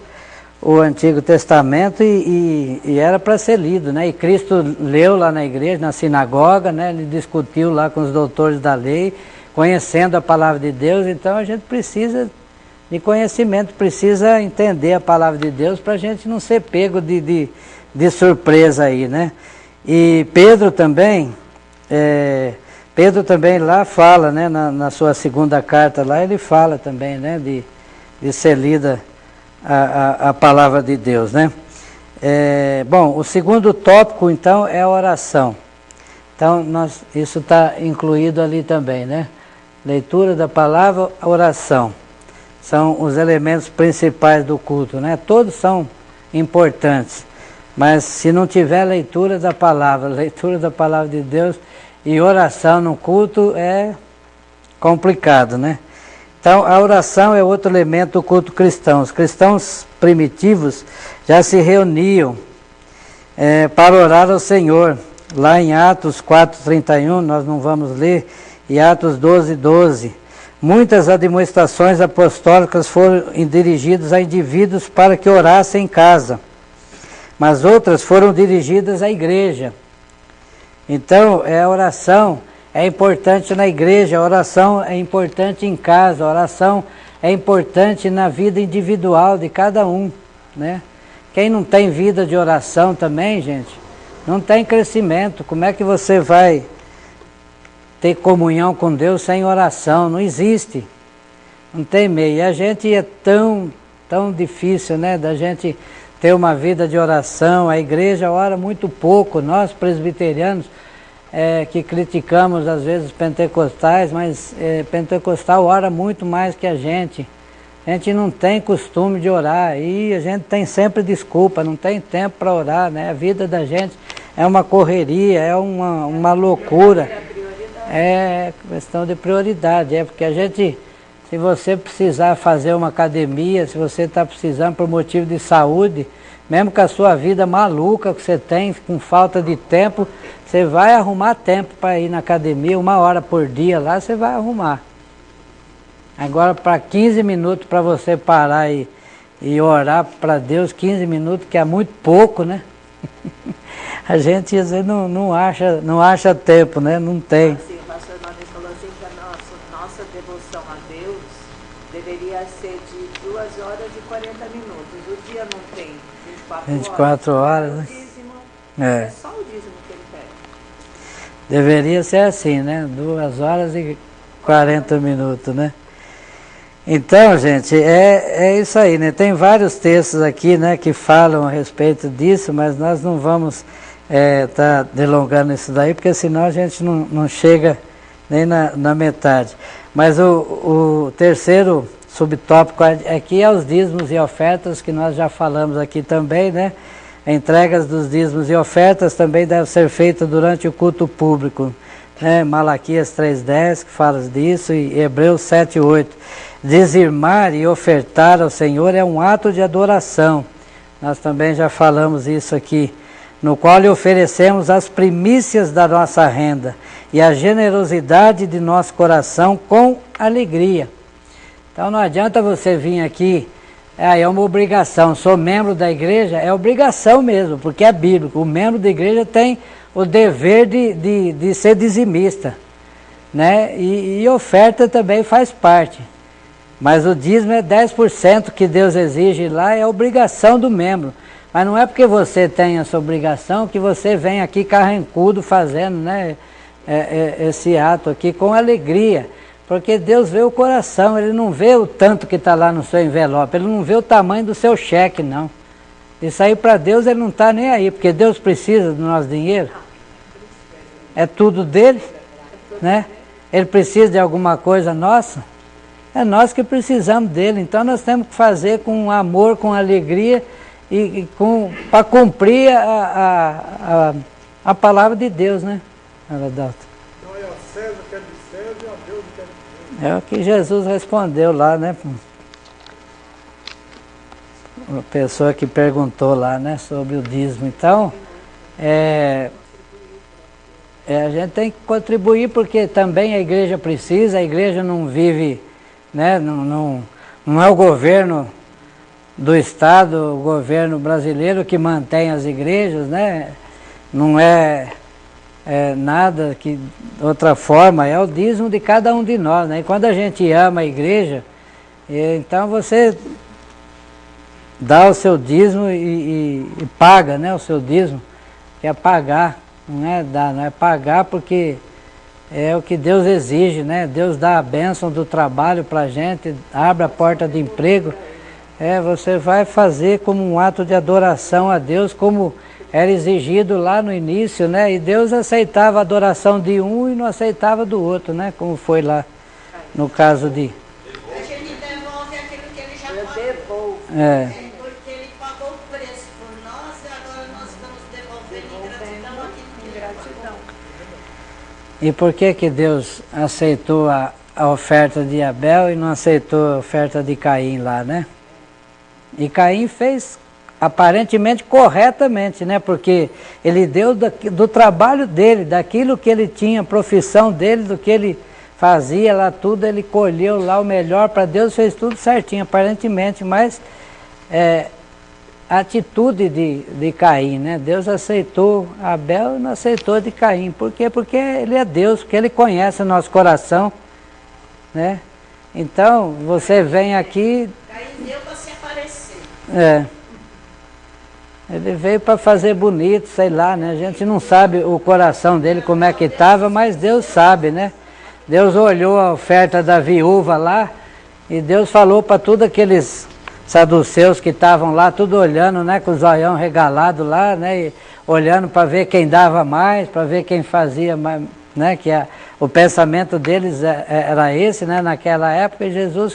o Antigo Testamento e era para ser lido, né? E Cristo leu lá na igreja, na sinagoga, né? Ele discutiu lá com os doutores da lei, conhecendo a palavra de Deus. Então a gente precisa de conhecimento, precisa entender a palavra de Deus para a gente não ser pego de surpresa aí, né? E Pedro também lá fala, né, na sua segunda carta lá, ele fala também, né, de ser lida a palavra de Deus, né? Bom, o segundo tópico, então, é a oração. Então, isso está incluído ali também, né? Leitura da palavra, oração. São os elementos principais do culto, né? Todos são importantes, mas se não tiver leitura da palavra de Deus e oração no culto, é complicado, né? Então, a oração é outro elemento do culto cristão. Os cristãos primitivos já se reuniam para orar ao Senhor. lá em Atos 4:31, nós não vamos ler, e Atos 12:12. Muitas admoestações apostólicas foram dirigidas a indivíduos para que orassem em casa, mas outras foram dirigidas à igreja. Então, a oração é importante na igreja, a oração é importante em casa, a oração é importante na vida individual de cada um, né? Quem não tem vida de oração também, gente, não tem crescimento. Como é que você vai ter comunhão com Deus sem oração? Não existe. Não tem meio. E a gente é tão difícil, né, da gente ter uma vida de oração. A igreja ora muito pouco. Nós, presbiterianos, que criticamos às vezes pentecostais, mas pentecostal ora muito mais que a gente. A gente não tem costume de orar e a gente tem sempre desculpa, não tem tempo para orar, né? A vida da gente é uma correria, é uma loucura. É questão de prioridade, porque a gente, se você precisar fazer uma academia, se você está precisando por motivo de saúde, mesmo com a sua vida maluca que você tem, com falta de tempo, você vai arrumar tempo para ir na academia, 1 hora por dia lá, você vai arrumar. Agora, para 15 minutos para você parar e orar para Deus, 15 minutos, que é muito pouco, né? A gente às vezes não acha tempo, né? Não tem. Assim, o pastor Maurício falou assim que a nossa devoção a Deus deveria ser de 2 horas e 40 minutos. O dia não tem 24 horas, né? O dízimo, é só o dízimo que ele pede. Deveria ser assim, né? 2 horas e 40 minutos, né? Então, gente, é isso aí, né? Tem vários textos aqui, né, que falam a respeito disso, mas nós não vamos tá delongando isso daí, porque senão a gente não chega nem na metade. Mas o terceiro subtópico aqui é os dízimos e ofertas, que nós já falamos aqui também, né? Entregas dos dízimos e ofertas também devem ser feitas durante o culto público, né? Malaquias 3:10, que fala disso, e Hebreus 7:8. Dizimar e ofertar ao Senhor é um ato de adoração. Nós também já falamos isso aqui, no qual lhe oferecemos as primícias da nossa renda e a generosidade de nosso coração com alegria. Então não adianta você vir aqui, é uma obrigação, sou membro da igreja, é obrigação mesmo, porque é bíblico. O membro da igreja tem o dever de ser dizimista, né? E oferta também faz parte. Mas o dízimo é 10% que Deus exige lá, é obrigação do membro. Mas não é porque você tem essa obrigação que você vem aqui carrancudo fazendo, né, esse ato aqui com alegria. Porque Deus vê o coração, Ele não vê o tanto que está lá no seu envelope, Ele não vê o tamanho do seu cheque, não. Isso aí para Deus Ele não está nem aí, porque Deus precisa do nosso dinheiro. É tudo dele, né? Ele precisa de alguma coisa nossa. É nós que precisamos dele, então nós temos que fazer com amor, com alegria e para cumprir a palavra de Deus, né, Adalto? Então é a César que é de César e a Deus que é de Deus. É o que Jesus respondeu lá, né? Uma pessoa que perguntou lá, né, sobre o dízimo. Então, a gente tem que contribuir porque também a igreja precisa, a igreja não vive, né, não é o governo do Estado, o governo brasileiro que mantém as igrejas, né? Não é nada que outra forma, é o dízimo de cada um de nós, né? E quando a gente ama a igreja, então você dá o seu dízimo e paga, né, o seu dízimo, que é pagar, não é dar, não é pagar, porque é o que Deus exige, né? Deus dá a bênção do trabalho para a gente, abre a porta de emprego. Você vai fazer como um ato de adoração a Deus, como era exigido lá no início, né? E Deus aceitava a adoração de um e não aceitava do outro, né? Como foi lá no caso de... A gente devolve aquilo que ele já pagou. Porque ele pagou o preço por nós e agora nós estamos devolvendo em gratidão aquilo que ele pagou. E por que Deus aceitou a oferta de Abel e não aceitou a oferta de Caim lá, né? E Caim fez aparentemente corretamente, né? Porque ele deu do trabalho dele, daquilo que ele tinha, profissão dele, do que ele fazia lá tudo, ele colheu lá o melhor para Deus, fez tudo certinho, aparentemente, mas a atitude de Caim, né? Deus aceitou Abel e não aceitou de Caim. Por quê? Porque ele é Deus, porque ele conhece o nosso coração, né? Então, você vem aqui... Caim veio para se aparecer. Ele veio para fazer bonito, sei lá, né? A gente não sabe o coração dele como é que estava, mas Deus sabe, né? Deus olhou a oferta da viúva lá e Deus falou para todos aqueles saduceus que estavam lá, tudo olhando, né? Com os olhão regalado lá, né? E olhando para ver quem dava mais, para ver quem fazia mais, né? Que o pensamento deles era esse, né? Naquela época, e Jesus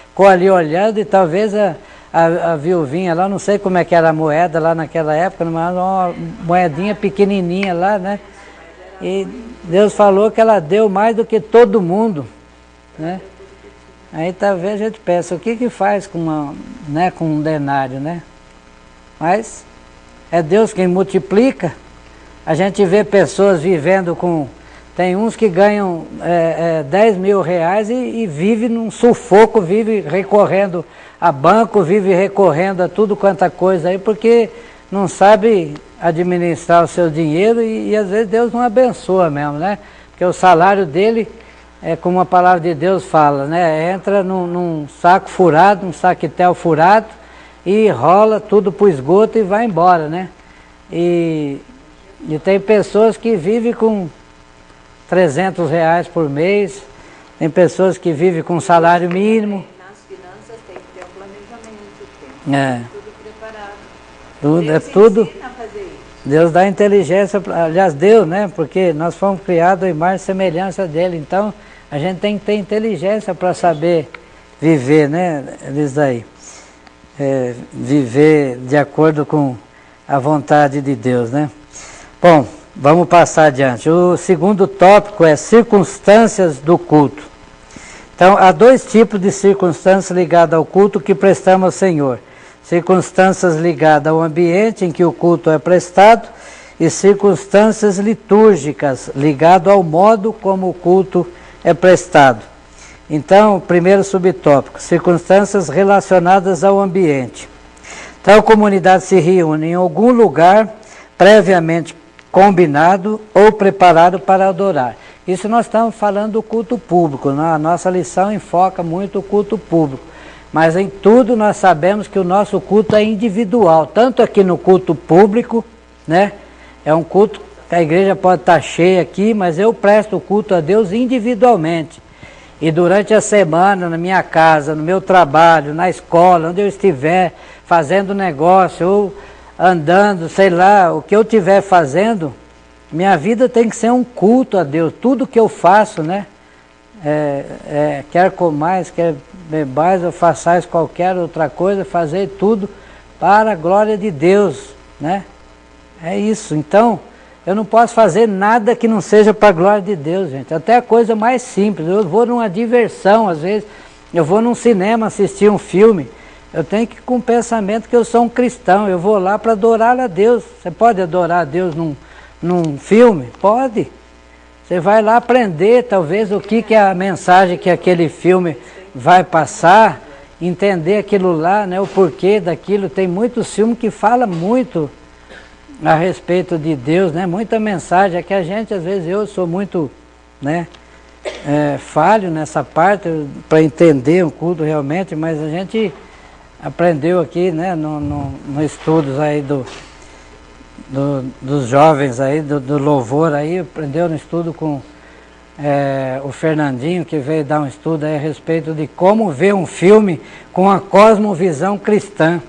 ficou ali olhando e talvez a viuvinha lá, não sei como é que era a moeda lá naquela época, mas uma moedinha pequenininha lá, né? E Deus falou que ela deu mais do que todo mundo, né? Aí talvez a gente pensa, o que faz com um denário, né? Mas é Deus quem multiplica. A gente vê pessoas vivendo com... Tem uns que ganham 10 mil reais e vive num sufoco, vive recorrendo a banco, vive recorrendo a tudo quanta coisa aí, porque não sabe administrar o seu dinheiro e às vezes Deus não abençoa mesmo, né? Porque o salário dele, como a palavra de Deus fala, né? Entra num saco furado, num saquetel furado e rola tudo para o esgoto e vai embora, né? E tem pessoas que vivem com 300 reais por mês, tem pessoas que vivem com salário mínimo. Nas finanças tem que ter um planejamento, tem tudo preparado. Deus tudo. Ensina a fazer isso. Deus dá inteligência, aliás, Deus, né? Porque nós fomos criados à imagem e semelhança dele, então a gente tem que ter inteligência para saber viver, né? Eles aí. Viver de acordo com a vontade de Deus, né? Bom, vamos passar adiante. O segundo tópico é circunstâncias do culto. Então, há dois tipos de circunstâncias ligadas ao culto que prestamos ao Senhor. Circunstâncias ligadas ao ambiente em que o culto é prestado e circunstâncias litúrgicas ligadas ao modo como o culto é prestado. Então, primeiro subtópico, circunstâncias relacionadas ao ambiente. Então, a comunidade se reúne em algum lugar previamente combinado ou preparado para adorar. Isso nós estamos falando do culto público, né? A nossa lição enfoca muito o culto público, mas em tudo nós sabemos que o nosso culto é individual, tanto aqui no culto público, né? É um culto que a igreja pode estar cheia aqui, mas eu presto o culto a Deus individualmente. E durante a semana, na minha casa, no meu trabalho, na escola, onde eu estiver fazendo negócio ou andando, sei lá, o que eu estiver fazendo, minha vida tem que ser um culto a Deus. Tudo que eu faço, né? Quer comais, quer bebais ou façais qualquer outra coisa, fazer tudo para a glória de Deus, né? É isso. Então, eu não posso fazer nada que não seja para a glória de Deus, gente. Até a coisa mais simples. Eu vou numa diversão, às vezes, eu vou num cinema assistir um filme. Eu tenho que ir com o pensamento que eu sou um cristão. Eu vou lá para adorar a Deus. Você pode adorar a Deus num filme? Pode. Você vai lá aprender, talvez, o que é a mensagem que aquele filme vai passar, entender aquilo lá, né, o porquê daquilo. Tem muitos filmes que falam muito a respeito de Deus, né? Muita mensagem. É que a gente, às vezes, eu sou muito, né, falho nessa parte para entender o culto realmente, mas a gente aprendeu aqui, né, no estudos aí dos jovens aí, do louvor aí, aprendeu no estudo com o Fernandinho, que veio dar um estudo aí a respeito de como ver um filme com a cosmovisão cristã.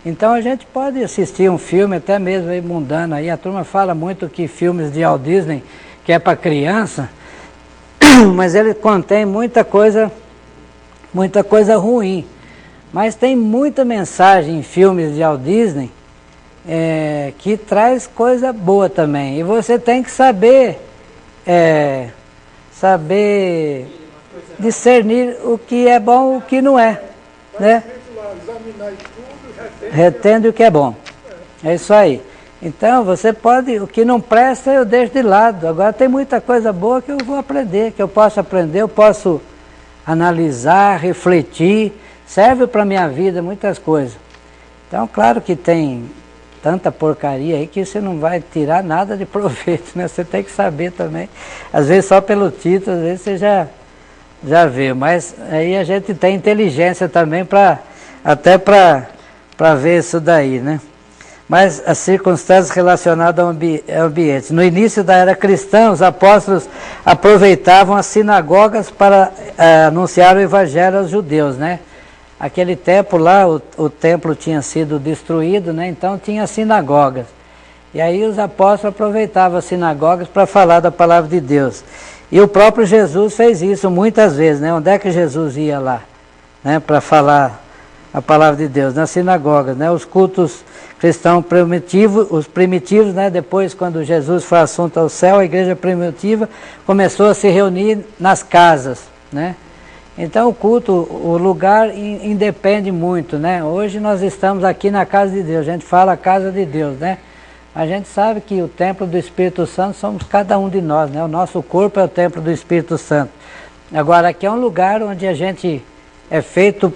Então a gente pode assistir um filme até mesmo aí mundano aí, a turma fala muito que filmes de Walt Disney, que é para criança, mas ele contém muita coisa ruim. Mas tem muita mensagem em filmes de Walt Disney que traz coisa boa também. E você tem que saber discernir o que é bom e o que não é, né? Examinar tudo retendo o que é bom. É isso aí. Então, você pode, o que não presta eu deixo de lado. Agora tem muita coisa boa que eu vou aprender, que eu posso aprender, eu posso analisar, refletir, serve para a minha vida muitas coisas. Então, claro que tem tanta porcaria aí que você não vai tirar nada de proveito, né? Você tem que saber também. Às vezes só pelo título, às vezes você já vê. Mas aí a gente tem inteligência também até para ver isso daí, né? Mas as circunstâncias relacionadas ao ambiente. No início da era cristã, os apóstolos aproveitavam as sinagogas para anunciar o evangelho aos judeus, né? Aquele tempo lá, o templo tinha sido destruído, né? Então tinha sinagogas. E aí os apóstolos aproveitavam as sinagogas para falar da palavra de Deus. E o próprio Jesus fez isso muitas vezes, né? Onde é que Jesus ia lá, né? Para falar a palavra de Deus? Nas sinagogas, né? Os cultos cristãos primitivos, os primitivos, né? Depois, quando Jesus foi assunto ao céu, a igreja primitiva começou a se reunir nas casas, né? Então o culto, o lugar independe muito, né? Hoje nós estamos aqui na casa de Deus, a gente fala a casa de Deus, né? A gente sabe que o templo do Espírito Santo somos cada um de nós, né? O nosso corpo é o templo do Espírito Santo. Agora aqui é um lugar onde a gente é feito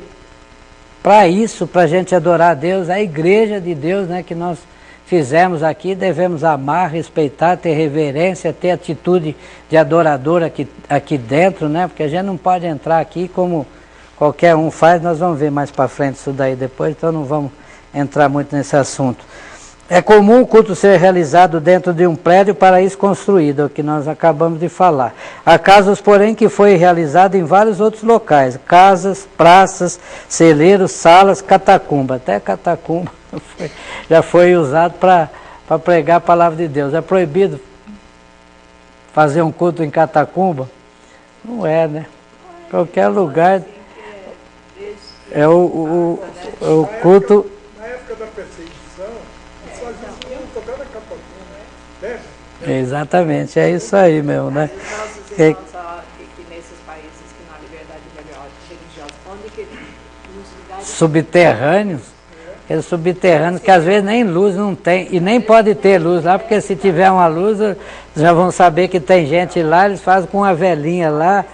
para isso, para a gente adorar a Deus, a igreja de Deus, né? Que nós fizemos aqui, devemos amar, respeitar, ter reverência, ter atitude de adorador aqui dentro, né? Porque a gente não pode entrar aqui como qualquer um faz, nós vamos ver mais para frente isso daí depois, então não vamos entrar muito nesse assunto. É comum o culto ser realizado dentro de um prédio para isso construído, é o que nós acabamos de falar. Há casos, porém, que foi realizado em vários outros locais, casas, praças, celeiros, salas, catacumba, até catacumba já foi usado para pregar a palavra de Deus. É proibido fazer um culto em catacumba? Não é, né? Qualquer lugar é o culto. Na época da perseguição, eles faziam um tocando a catacumba, né? Exatamente, é isso aí mesmo, né? Nossos irmãos que nesses países que não há liberdade religiosa, onde que nos lugares Subterrâneos. Aqueles subterrâneos que às vezes nem luz não tem, e nem pode ter luz lá, porque se tiver uma luz, já vão saber que tem gente lá, eles fazem com uma velinha lá,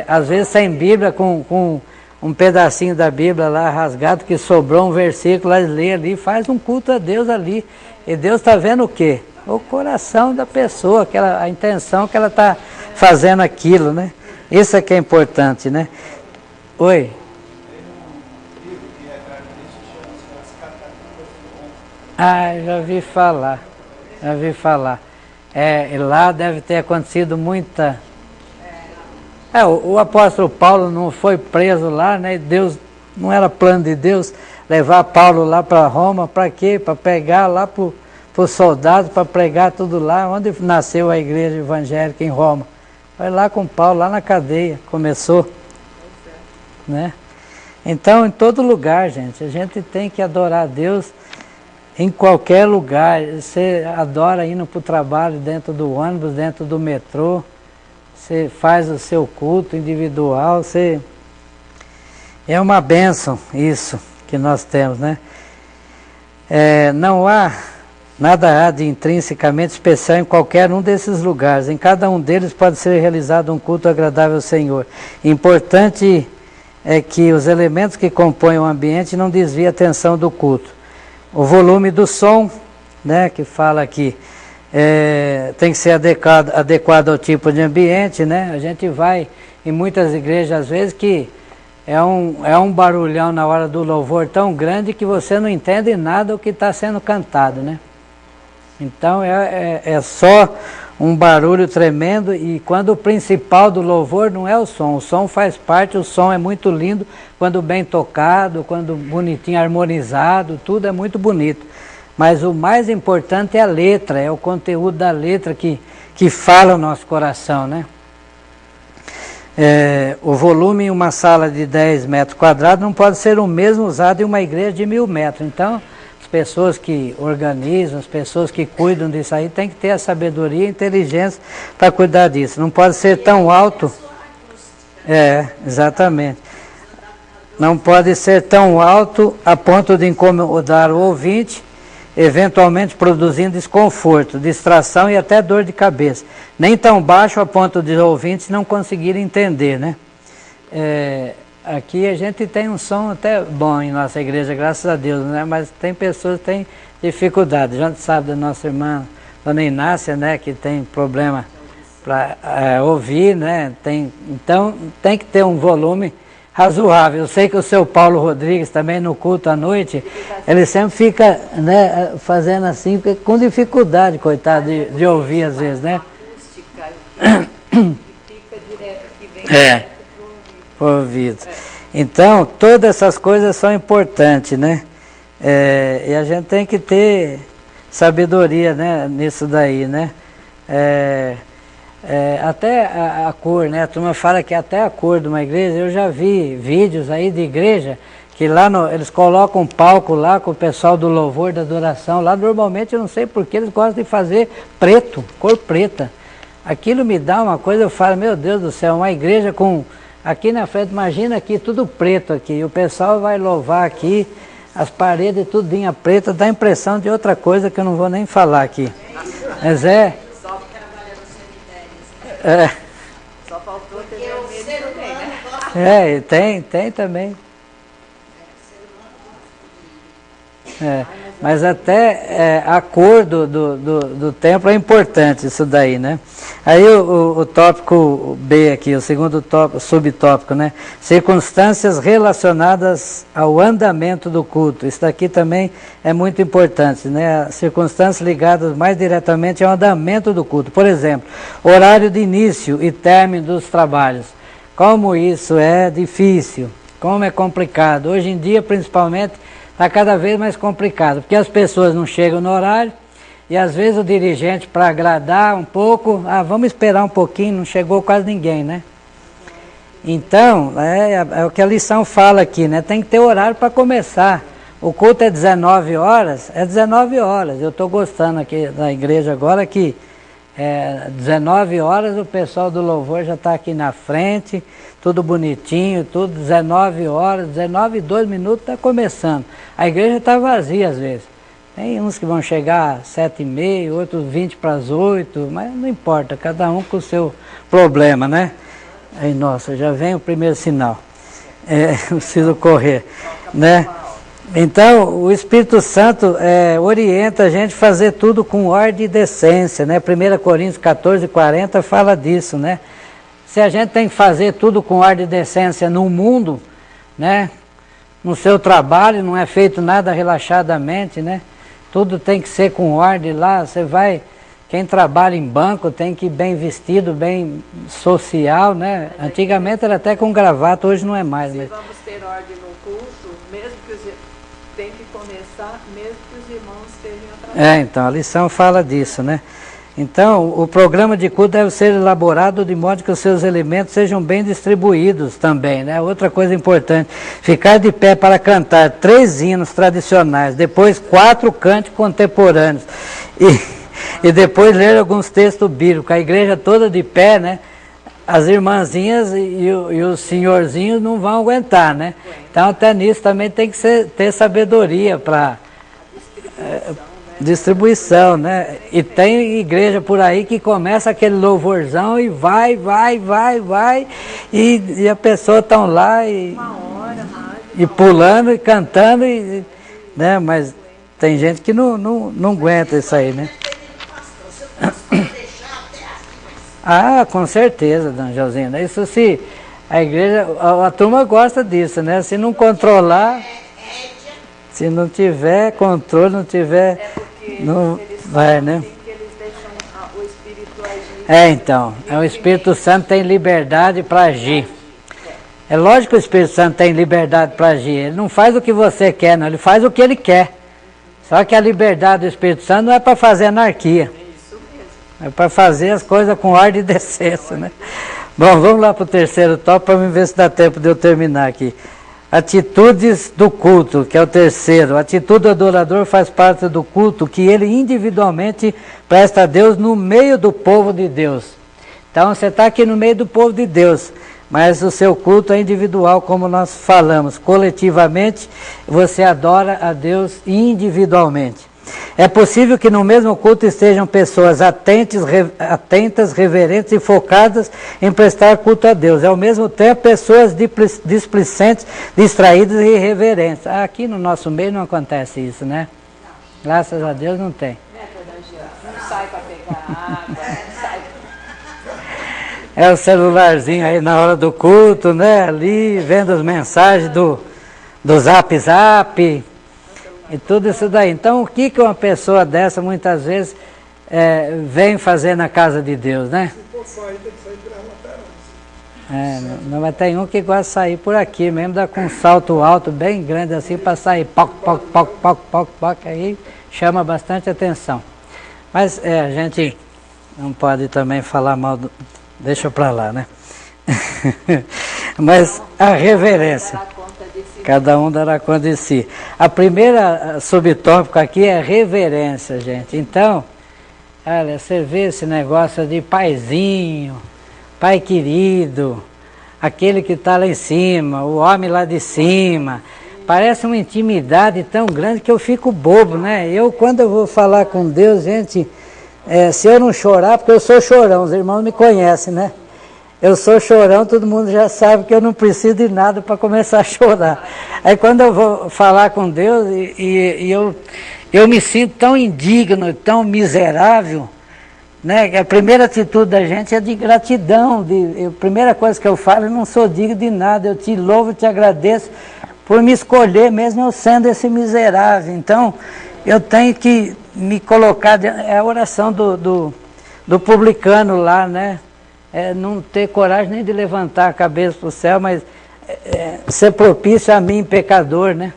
às vezes sem Bíblia, com um pedacinho da Bíblia lá rasgado, que sobrou um versículo, eles lê ali, faz um culto a Deus ali. E Deus está vendo o quê? O coração da pessoa, a intenção que ela está fazendo aquilo, né? Isso é que é importante, né? Oi? Ah, já vi falar. Lá deve ter acontecido muita... o apóstolo Paulo não foi preso lá, né? Deus, não era plano de Deus levar Paulo lá para Roma, para quê? Para pegar lá para os soldados, para pregar tudo lá, onde nasceu a igreja evangélica em Roma. Foi lá com Paulo, lá na cadeia, começou, né? Então, em todo lugar, gente, a gente tem que adorar a Deus em qualquer lugar. Você adora indo para o trabalho, dentro do ônibus, dentro do metrô, você faz o seu culto individual, é uma bênção isso que nós temos, né? Não há nada de intrinsecamente especial em qualquer um desses lugares. Em cada um deles pode ser realizado um culto agradável ao Senhor. Importante é que os elementos que compõem o ambiente não desviem a atenção do culto. O volume do som, né, que fala aqui, tem que ser adequado ao tipo de ambiente, né? A gente vai em muitas igrejas, às vezes, que é um barulhão na hora do louvor tão grande que você não entende nada do que está sendo cantado, né? Então é só um barulho tremendo, e quando o principal do louvor não é o som faz parte, o som é muito lindo, quando bem tocado, quando bonitinho, harmonizado, tudo é muito bonito. Mas o mais importante é a letra, é o conteúdo da letra que fala o nosso coração, né? O volume em uma sala de 10 metros quadrados não pode ser o mesmo usado em uma igreja de 1000 metros. Então, as pessoas que organizam, as pessoas que cuidam disso aí, tem que ter a sabedoria e a inteligência para cuidar disso. Não pode ser tão alto. Exatamente. não pode ser tão alto a ponto de incomodar o ouvinte, eventualmente produzindo desconforto, distração e até dor de cabeça. Nem tão baixo a ponto de os ouvintes não conseguirem entender, né? Aqui a gente tem um som até bom em nossa igreja, graças a Deus, né? Mas tem pessoas que têm dificuldade. A gente sabe da nossa irmã Dona Inácia, né? Que tem problema para ouvir, né? Então tem que ter um volume razoável. Eu sei que o seu Paulo Rodrigues também no culto à noite, ele sempre fica, né, fazendo assim, com dificuldade, coitado, de ouvir às vezes, né? Fica direto aqui, vem pro ouvido. Então, todas essas coisas são importantes, né? E a gente tem que ter sabedoria, né, nisso daí, né? Até a cor, né? A turma fala que até a cor de uma igreja, eu já vi vídeos aí de igreja que lá eles colocam um palco lá com o pessoal do louvor, da adoração, lá normalmente eu não sei porque eles gostam de fazer preto, cor preta. Aquilo me dá uma coisa, eu falo, meu Deus do céu, uma igreja com, aqui na frente, imagina aqui, tudo preto aqui, e o pessoal vai louvar aqui, as paredes tudinha preta, dá a impressão de outra coisa que eu não vou nem falar aqui. Mas Só faltou ter vermelho também, né? Tem também. Mas até a cor do templo é importante, isso daí, né? Aí o tópico B aqui, o segundo tópico, subtópico, né? Circunstâncias relacionadas ao andamento do culto. Isso daqui também é muito importante, né? Circunstâncias ligadas mais diretamente ao andamento do culto. Por exemplo, horário de início e término dos trabalhos. Como isso é difícil, como é complicado. Hoje em dia, principalmente, está cada vez mais complicado, porque as pessoas não chegam no horário e às vezes o dirigente, para agradar um pouco, vamos esperar um pouquinho, não chegou quase ninguém, né? Então, é o que a lição fala aqui, né? Tem que ter horário para começar. O culto é 19 horas, é 19 horas. Eu estou gostando aqui da igreja agora que 19 horas o pessoal do louvor já está aqui na frente, tudo bonitinho, tudo 19 horas, 19 e 2 minutos está começando. A igreja está vazia às vezes. Tem uns que vão chegar às 7h30, outros 20 para as 8, mas não importa, cada um com o seu problema, né? Aí, nossa, já vem o primeiro sinal. Preciso correr, né? Então, o Espírito Santo orienta a gente a fazer tudo com ordem e decência, né? 1 Coríntios 14:40 fala disso, né? Se a gente tem que fazer tudo com ordem e decência no mundo, né? No seu trabalho não é feito nada relaxadamente, né? Tudo tem que ser com ordem lá, quem trabalha em banco tem que ir bem vestido, bem social, né? Antigamente era até com gravata, hoje não é mais. Se vamos ter ordem no culto, mesmo que tem que começar, mesmo que os irmãos estejam atrasados. Então, a lição fala disso, né? Então, o programa de culto deve ser elaborado de modo que os seus elementos sejam bem distribuídos também, né? Outra coisa importante, ficar de pé para cantar 3 hinos tradicionais, depois 4 cânticos contemporâneos e depois ler alguns textos bíblicos. A igreja toda de pé, né? As irmãzinhas e os senhorzinhos não vão aguentar, né? Então, até nisso também tem que ter sabedoria para distribuição, né? E tem igreja por aí que começa aquele louvorzão e vai, e a pessoa está lá e pulando e cantando, né? Mas tem gente que não aguenta isso aí, né? Com certeza, dona Josina. Isso se a igreja, a turma gosta disso, né? Se não controlar, se não tiver controle, não tiver, não vai, né? Que eles deixam o Espírito agir. Então, o Espírito Santo tem liberdade para agir. É lógico que o Espírito Santo tem liberdade para agir. Ele não faz o que você quer, não. Ele faz o que ele quer. Só que a liberdade do Espírito Santo não é para fazer anarquia. É para fazer as coisas com ordem e decência, né? Bom, vamos lá para o terceiro tópico para ver se dá tempo de eu terminar aqui. Atitudes do culto, que é o terceiro. A atitude do adorador faz parte do culto que ele individualmente presta a Deus no meio do povo de Deus. Então você está aqui no meio do povo de Deus. mas o seu culto é individual, como nós falamos. Coletivamente, você adora a Deus individualmente. É possível que no mesmo culto estejam pessoas atentas, reverentes e focadas em prestar culto a Deus. Ao mesmo tempo, pessoas displicentes, distraídas e irreverentes. Aqui no nosso meio não acontece isso, né? Graças a Deus não tem. Não sai para pegar água, não sai. É o celularzinho aí na hora do culto, né? Ali, vendo as mensagens do Zap Zap. E tudo isso daí. Então, o que uma pessoa dessa, muitas vezes, vem fazer na casa de Deus, né? Se for sair, tem que sair pelas laterais. Não, mas tem um que gosta de sair por aqui mesmo, dá com um salto alto bem grande assim, para sair poc, poc, poc, poc, poc, poc, aí chama bastante atenção. Mas a gente não pode também falar mal do... Deixa pra lá, né? Mas a reverência... Cada um dará conta de si. A primeira subtópico aqui é reverência, gente. Então, olha, você vê esse negócio de paizinho, pai querido, aquele que está lá em cima, o homem lá de cima. Parece uma intimidade tão grande que eu fico bobo, né? Quando eu vou falar com Deus, gente, se eu não chorar, porque eu sou chorão, os irmãos me conhecem, né? Eu sou chorão, todo mundo já sabe que eu não preciso de nada para começar a chorar. Aí quando eu vou falar com Deus, eu me sinto tão indigno, tão miserável, né? Que a primeira atitude da gente é de gratidão. A primeira coisa que eu falo, eu não sou digno de nada, eu te louvo, te agradeço por me escolher, mesmo eu sendo esse miserável. Então, eu tenho que me colocar, é a oração do publicano lá, né? Não ter coragem nem de levantar a cabeça para o céu, mas ser propício a mim, pecador, né?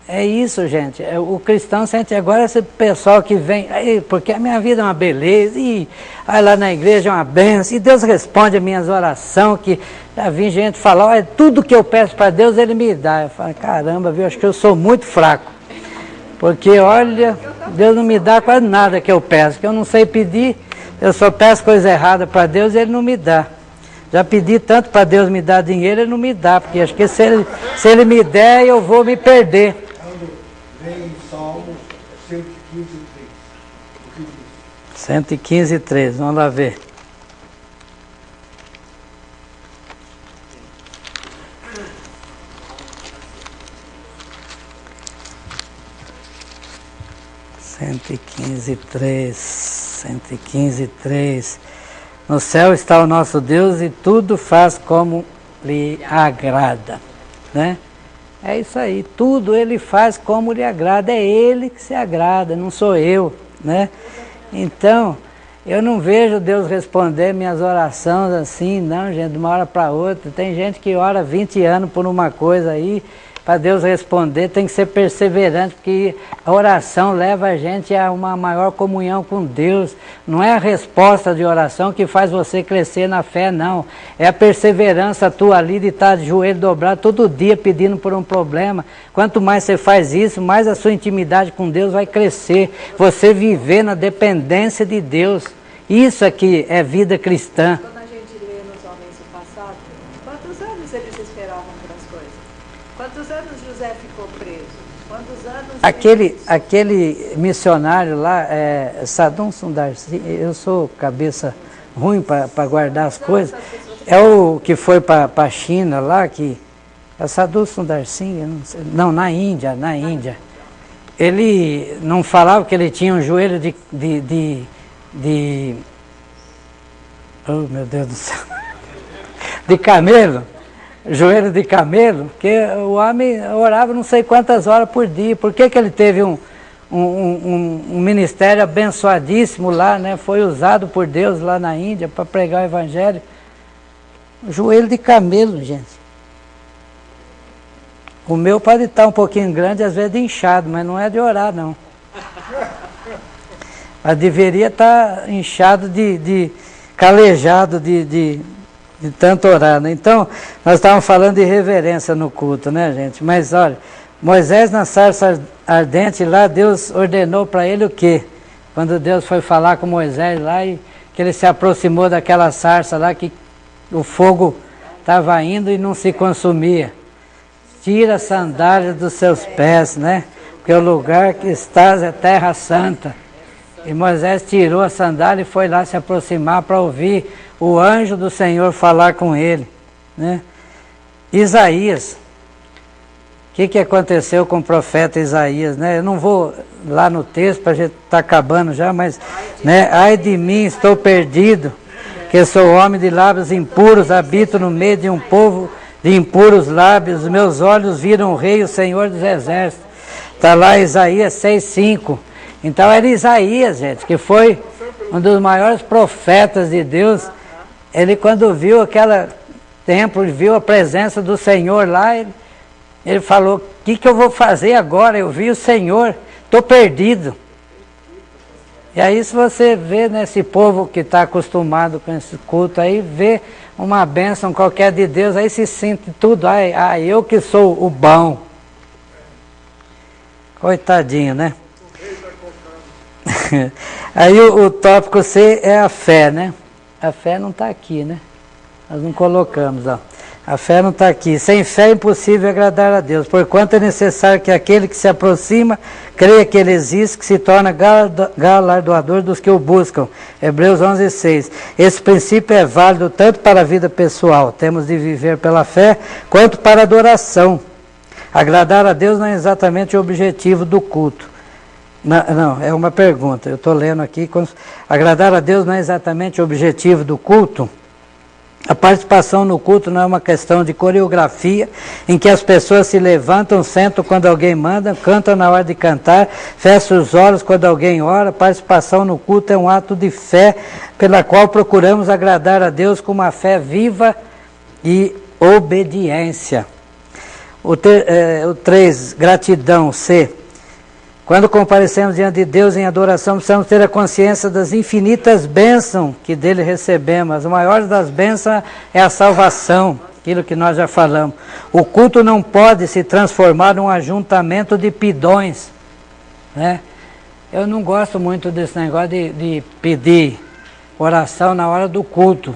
É isso, gente. O cristão sente agora esse pessoal que vem, porque a minha vida é uma beleza, e vai lá na igreja é uma bênção, e Deus responde as minhas orações, que já vi gente falar, olha, tudo que eu peço para Deus, Ele me dá. Eu falo, caramba, viu, acho que eu sou muito fraco. Porque, olha, Deus não me dá quase nada que eu peço, que eu não sei pedir. Eu só peço coisa errada para Deus e Ele não me dá. Já pedi tanto para Deus me dar dinheiro, Ele não me dá, porque acho que se ele me der, eu vou me perder. Vem em Salmos 115:3. 115:3, vamos lá ver. Cento e 115:3. No céu está o nosso Deus e tudo faz como lhe agrada, né? É isso aí, tudo Ele faz como lhe agrada, é Ele que se agrada, não sou eu, né? Então, eu não vejo Deus responder minhas orações assim, não, gente, de uma hora para outra. Tem gente que ora 20 anos por uma coisa aí, para Deus responder, tem que ser perseverante, porque a oração leva a gente a uma maior comunhão com Deus. Não é a resposta de oração que faz você crescer na fé, não. É a perseverança tua ali de estar de joelho dobrado todo dia pedindo por um problema. Quanto mais você faz isso, mais a sua intimidade com Deus vai crescer. Você viver na dependência de Deus. Isso aqui é vida cristã. Quando a gente lê nos homens do passado, quantos anos eles esperavam por as coisas? Quantos anos José ficou preso? Quantos anos... Aquele missionário lá, Sadum Sundarsi, eu sou cabeça ruim para guardar as coisas, é o que foi para a China lá, que é o Sadum Sundarsi, não, na Índia. Ele não falava que ele tinha um joelho oh meu Deus do céu, de camelo. Joelho de camelo, porque o homem orava não sei quantas horas por dia. Por que ele teve um ministério abençoadíssimo lá, né? Foi usado por Deus lá na Índia para pregar o evangelho. Joelho de camelo, gente. O meu pode estar um pouquinho grande, às vezes de inchado, mas não é de orar, não. Mas deveria estar inchado calejado de tanto orar, né? Então, nós estávamos falando de reverência no culto, né, gente? Mas olha, Moisés na sarça ardente lá, Deus ordenou para ele o quê? Quando Deus foi falar com Moisés lá, e que ele se aproximou daquela sarça lá, que o fogo estava indo e não se consumia. Tira as sandálias dos seus pés, né? Porque o lugar que estás é terra santa. E Moisés tirou a sandália e foi lá se aproximar para ouvir o anjo do Senhor falar com ele, né? Isaías. O que aconteceu com o profeta Isaías, né? Eu não vou lá no texto, para a gente estar acabando já, mas, né? Ai de mim, estou perdido, que sou homem de lábios impuros, habito no meio de um povo de impuros lábios, meus olhos viram o Rei, o Senhor dos Exércitos. Está lá Isaías 6:5. Então era Isaías, gente, que foi um dos maiores profetas de Deus. Ele, quando viu aquele templo, viu a presença do Senhor lá, ele falou: o que eu vou fazer agora? Eu vi o Senhor, estou perdido. E aí, se você vê nesse povo que está acostumado com esse culto aí, vê uma bênção qualquer de Deus, aí se sente tudo, eu que sou o bom. Coitadinho, né? Aí o tópico C é a fé, né? A fé não está aqui, né? Nós não colocamos, ó. A fé não está aqui. Sem fé é impossível agradar a Deus, porquanto é necessário que aquele que se aproxima creia que Ele existe, que se torna galardoador dos que o buscam. Hebreus 11:6. Esse princípio é válido tanto para a vida pessoal, temos de viver pela fé, quanto para a adoração. Agradar a Deus não é exatamente o objetivo do culto. Não, é uma pergunta, eu estou lendo aqui. Agradar a Deus não é exatamente o objetivo do culto. A participação no culto não é uma questão de coreografia, em que as pessoas se levantam, sentam quando alguém manda, cantam na hora de cantar, fecham os olhos quando alguém ora. A participação no culto é um ato de fé, pela qual procuramos agradar a Deus com uma fé viva e obediência. O 3, gratidão, C. Quando comparecemos diante de Deus em adoração, precisamos ter a consciência das infinitas bênçãos que dele recebemos. A maior das bênçãos é a salvação, aquilo que nós já falamos. O culto não pode se transformar num ajuntamento de pidões, né? Eu não gosto muito desse negócio de pedir oração na hora do culto.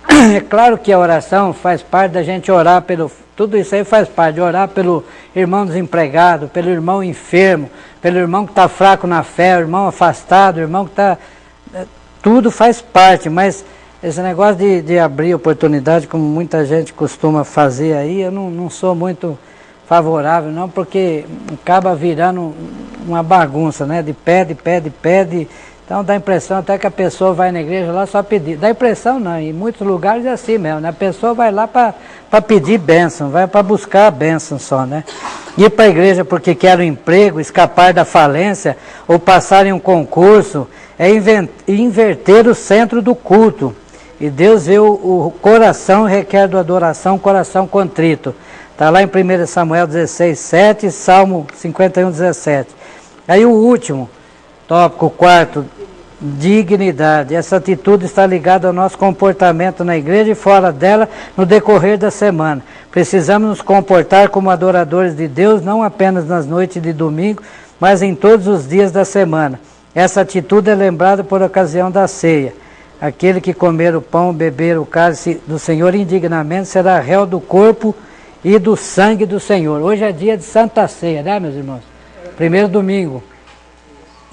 É claro que a oração faz parte da gente orar pelo... Tudo isso aí faz parte de orar pelo irmão desempregado, pelo irmão enfermo, pelo irmão que está fraco na fé, o irmão afastado, o irmão que está... Tudo faz parte, mas esse negócio de abrir oportunidade, como muita gente costuma fazer aí, eu não sou muito favorável, não, porque acaba virando uma bagunça, né? De pede. Então dá a impressão até que a pessoa vai na igreja lá só pedir. Dá impressão não, em muitos lugares é assim mesmo, né? A pessoa vai lá para pedir bênção, vai para buscar a bênção só, né? Ir para a igreja porque quer um emprego, escapar da falência ou passar em um concurso, é inverter o centro do culto. E Deus vê o coração, requer da adoração, coração contrito. Está lá em 1 Samuel 16:7, Salmo 51:17. Aí o último tópico, 4, dignidade. Essa atitude está ligada ao nosso comportamento na igreja e fora dela no decorrer da semana. Precisamos nos comportar como adoradores de Deus, não apenas nas noites de domingo, mas em todos os dias da semana. Essa atitude é lembrada por ocasião da ceia. Aquele que comer o pão, beber o cálice do Senhor indignamente será réu do corpo e do sangue do Senhor. Hoje é dia de Santa Ceia, né, meus irmãos? Primeiro domingo.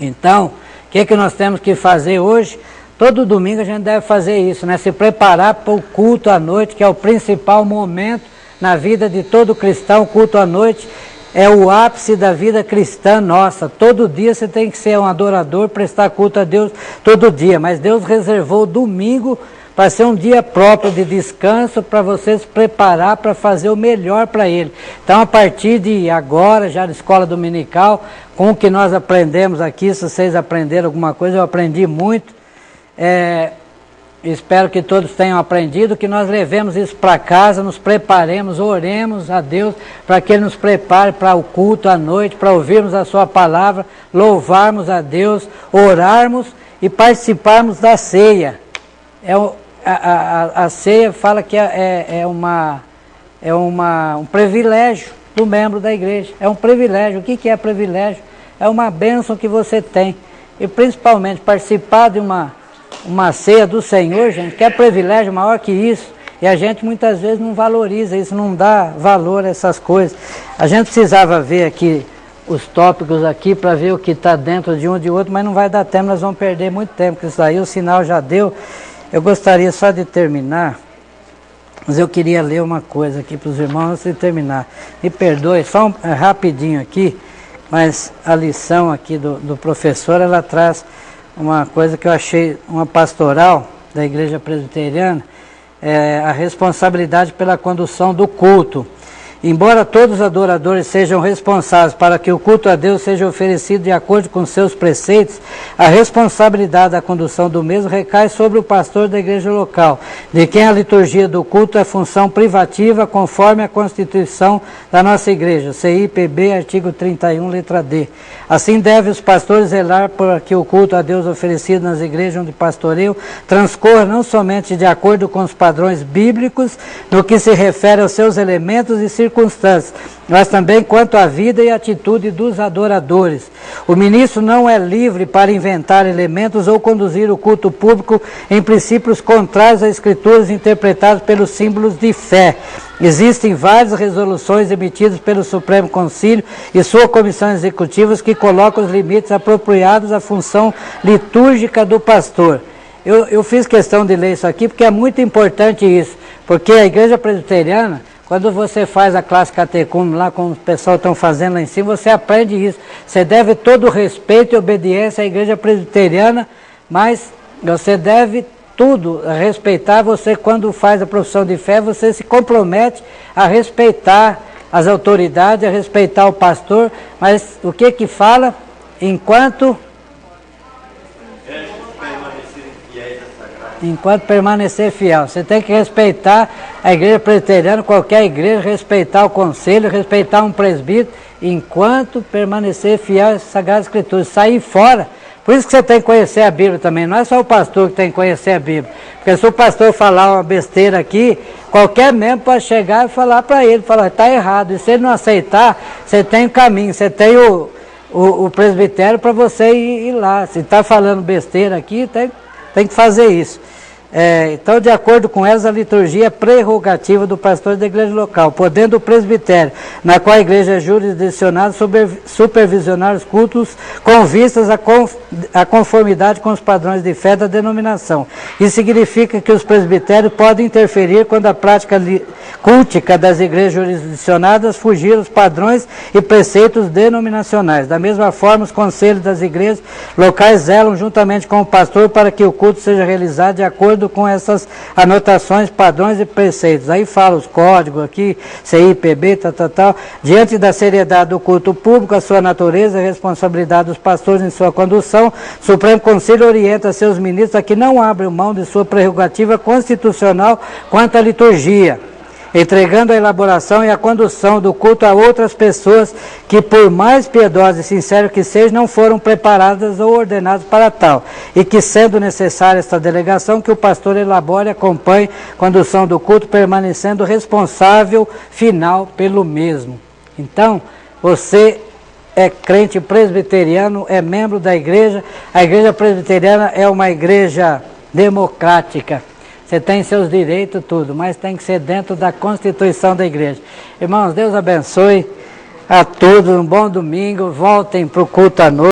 Então, o que nós temos que fazer hoje? Todo domingo a gente deve fazer isso, né? Se preparar para o culto à noite, que é o principal momento na vida de todo cristão. O culto à noite é o ápice da vida cristã nossa. Todo dia você tem que ser um adorador, prestar culto a Deus todo dia. Mas Deus reservou o domingo para ser um dia próprio de descanso, para você se preparar para fazer o melhor para Ele. Então, a partir de agora, já na escola dominical, com o que nós aprendemos aqui, se vocês aprenderam alguma coisa, eu aprendi muito. Espero que todos tenham aprendido, que nós levemos isso para casa, nos preparemos, oremos a Deus para que Ele nos prepare para o culto à noite, para ouvirmos a Sua palavra, louvarmos a Deus, orarmos e participarmos da ceia. A ceia fala que um privilégio do membro da igreja. É um privilégio. O que é privilégio? É uma bênção que você tem. E principalmente participar de uma ceia do Senhor, gente, que é privilégio maior que isso. E a gente muitas vezes não valoriza isso, não dá valor a essas coisas. A gente precisava ver aqui os tópicos aqui para ver o que está dentro de um e de outro, mas não vai dar tempo, nós vamos perder muito tempo, porque isso aí o sinal já deu. Eu gostaria só de terminar, mas eu queria ler uma coisa aqui para os irmãos antes de terminar. Me perdoe, só rapidinho aqui, mas a lição aqui do professor, ela traz uma coisa que eu achei, uma pastoral da Igreja Presbiteriana, a responsabilidade pela condução do culto. Embora todos os adoradores sejam responsáveis para que o culto a Deus seja oferecido de acordo com seus preceitos, a responsabilidade da condução do mesmo recai sobre o pastor da igreja local, de quem a liturgia do culto é função privativa conforme a Constituição da nossa igreja, CIPB, artigo 31, letra D. Assim devem os pastores zelar para que o culto a Deus oferecido nas igrejas onde pastoreiam transcorra não somente de acordo com os padrões bíblicos, no que se refere aos seus elementos e circunstâncias, mas também quanto à vida e atitude dos adoradores. O ministro não é livre para inventar elementos ou conduzir o culto público em princípios contrários às escrituras interpretados pelos símbolos de fé. Existem várias resoluções emitidas pelo Supremo Concílio e sua comissão executiva que colocam os limites apropriados à função litúrgica do pastor. Eu fiz questão de ler isso aqui porque é muito importante isso, porque a Igreja Presbiteriana, quando você faz a classe catecúmeno lá, como o pessoal estão fazendo lá em cima, você aprende isso. Você deve todo o respeito e obediência à Igreja Presbiteriana, mas você deve tudo respeitar. Você, quando faz a profissão de fé, você se compromete a respeitar as autoridades, a respeitar o pastor, mas o que fala? Enquanto permanecer fiel. Você tem que respeitar a igreja presbiteriana, qualquer igreja, respeitar o conselho, respeitar um presbítero, enquanto permanecer fiel às Sagradas Escrituras. Sair fora. Por isso que você tem que conhecer a Bíblia também. Não é só o pastor que tem que conhecer a Bíblia. Porque se o pastor falar uma besteira aqui, qualquer membro pode chegar e falar para ele, falar, está errado. E se ele não aceitar, você tem o caminho, você tem o presbitério para você ir lá. Se está falando besteira aqui, tem que fazer isso. Então, de acordo com elas, a liturgia é prerrogativa do pastor da igreja local, podendo o presbitério, na qual a igreja é jurisdicionada, supervisionar os cultos com vistas à conformidade com os padrões de fé da denominação. Isso significa que os presbitérios podem interferir quando a prática cultica das igrejas jurisdicionadas fugir aos padrões e preceitos denominacionais. Da mesma forma, os conselhos das igrejas locais zelam juntamente com o pastor para que o culto seja realizado de acordo com essas anotações, padrões e preceitos. Aí fala os códigos aqui, CIPB, tal. Diante da seriedade do culto público, a sua natureza e a responsabilidade dos pastores em sua condução, o Supremo Conselho orienta seus ministros a que não abram mão de sua prerrogativa constitucional quanto à liturgia, entregando a elaboração e a condução do culto a outras pessoas que, por mais piedosas e sinceras que sejam, não foram preparadas ou ordenadas para tal, e que, sendo necessária esta delegação, que o pastor elabore e acompanhe a condução do culto, permanecendo responsável final pelo mesmo. Então, você é crente presbiteriano, é membro da igreja. A igreja presbiteriana é uma igreja democrática. Você tem seus direitos, tudo, mas tem que ser dentro da Constituição da igreja. Irmãos, Deus abençoe a todos, um bom domingo, voltem para o culto à noite.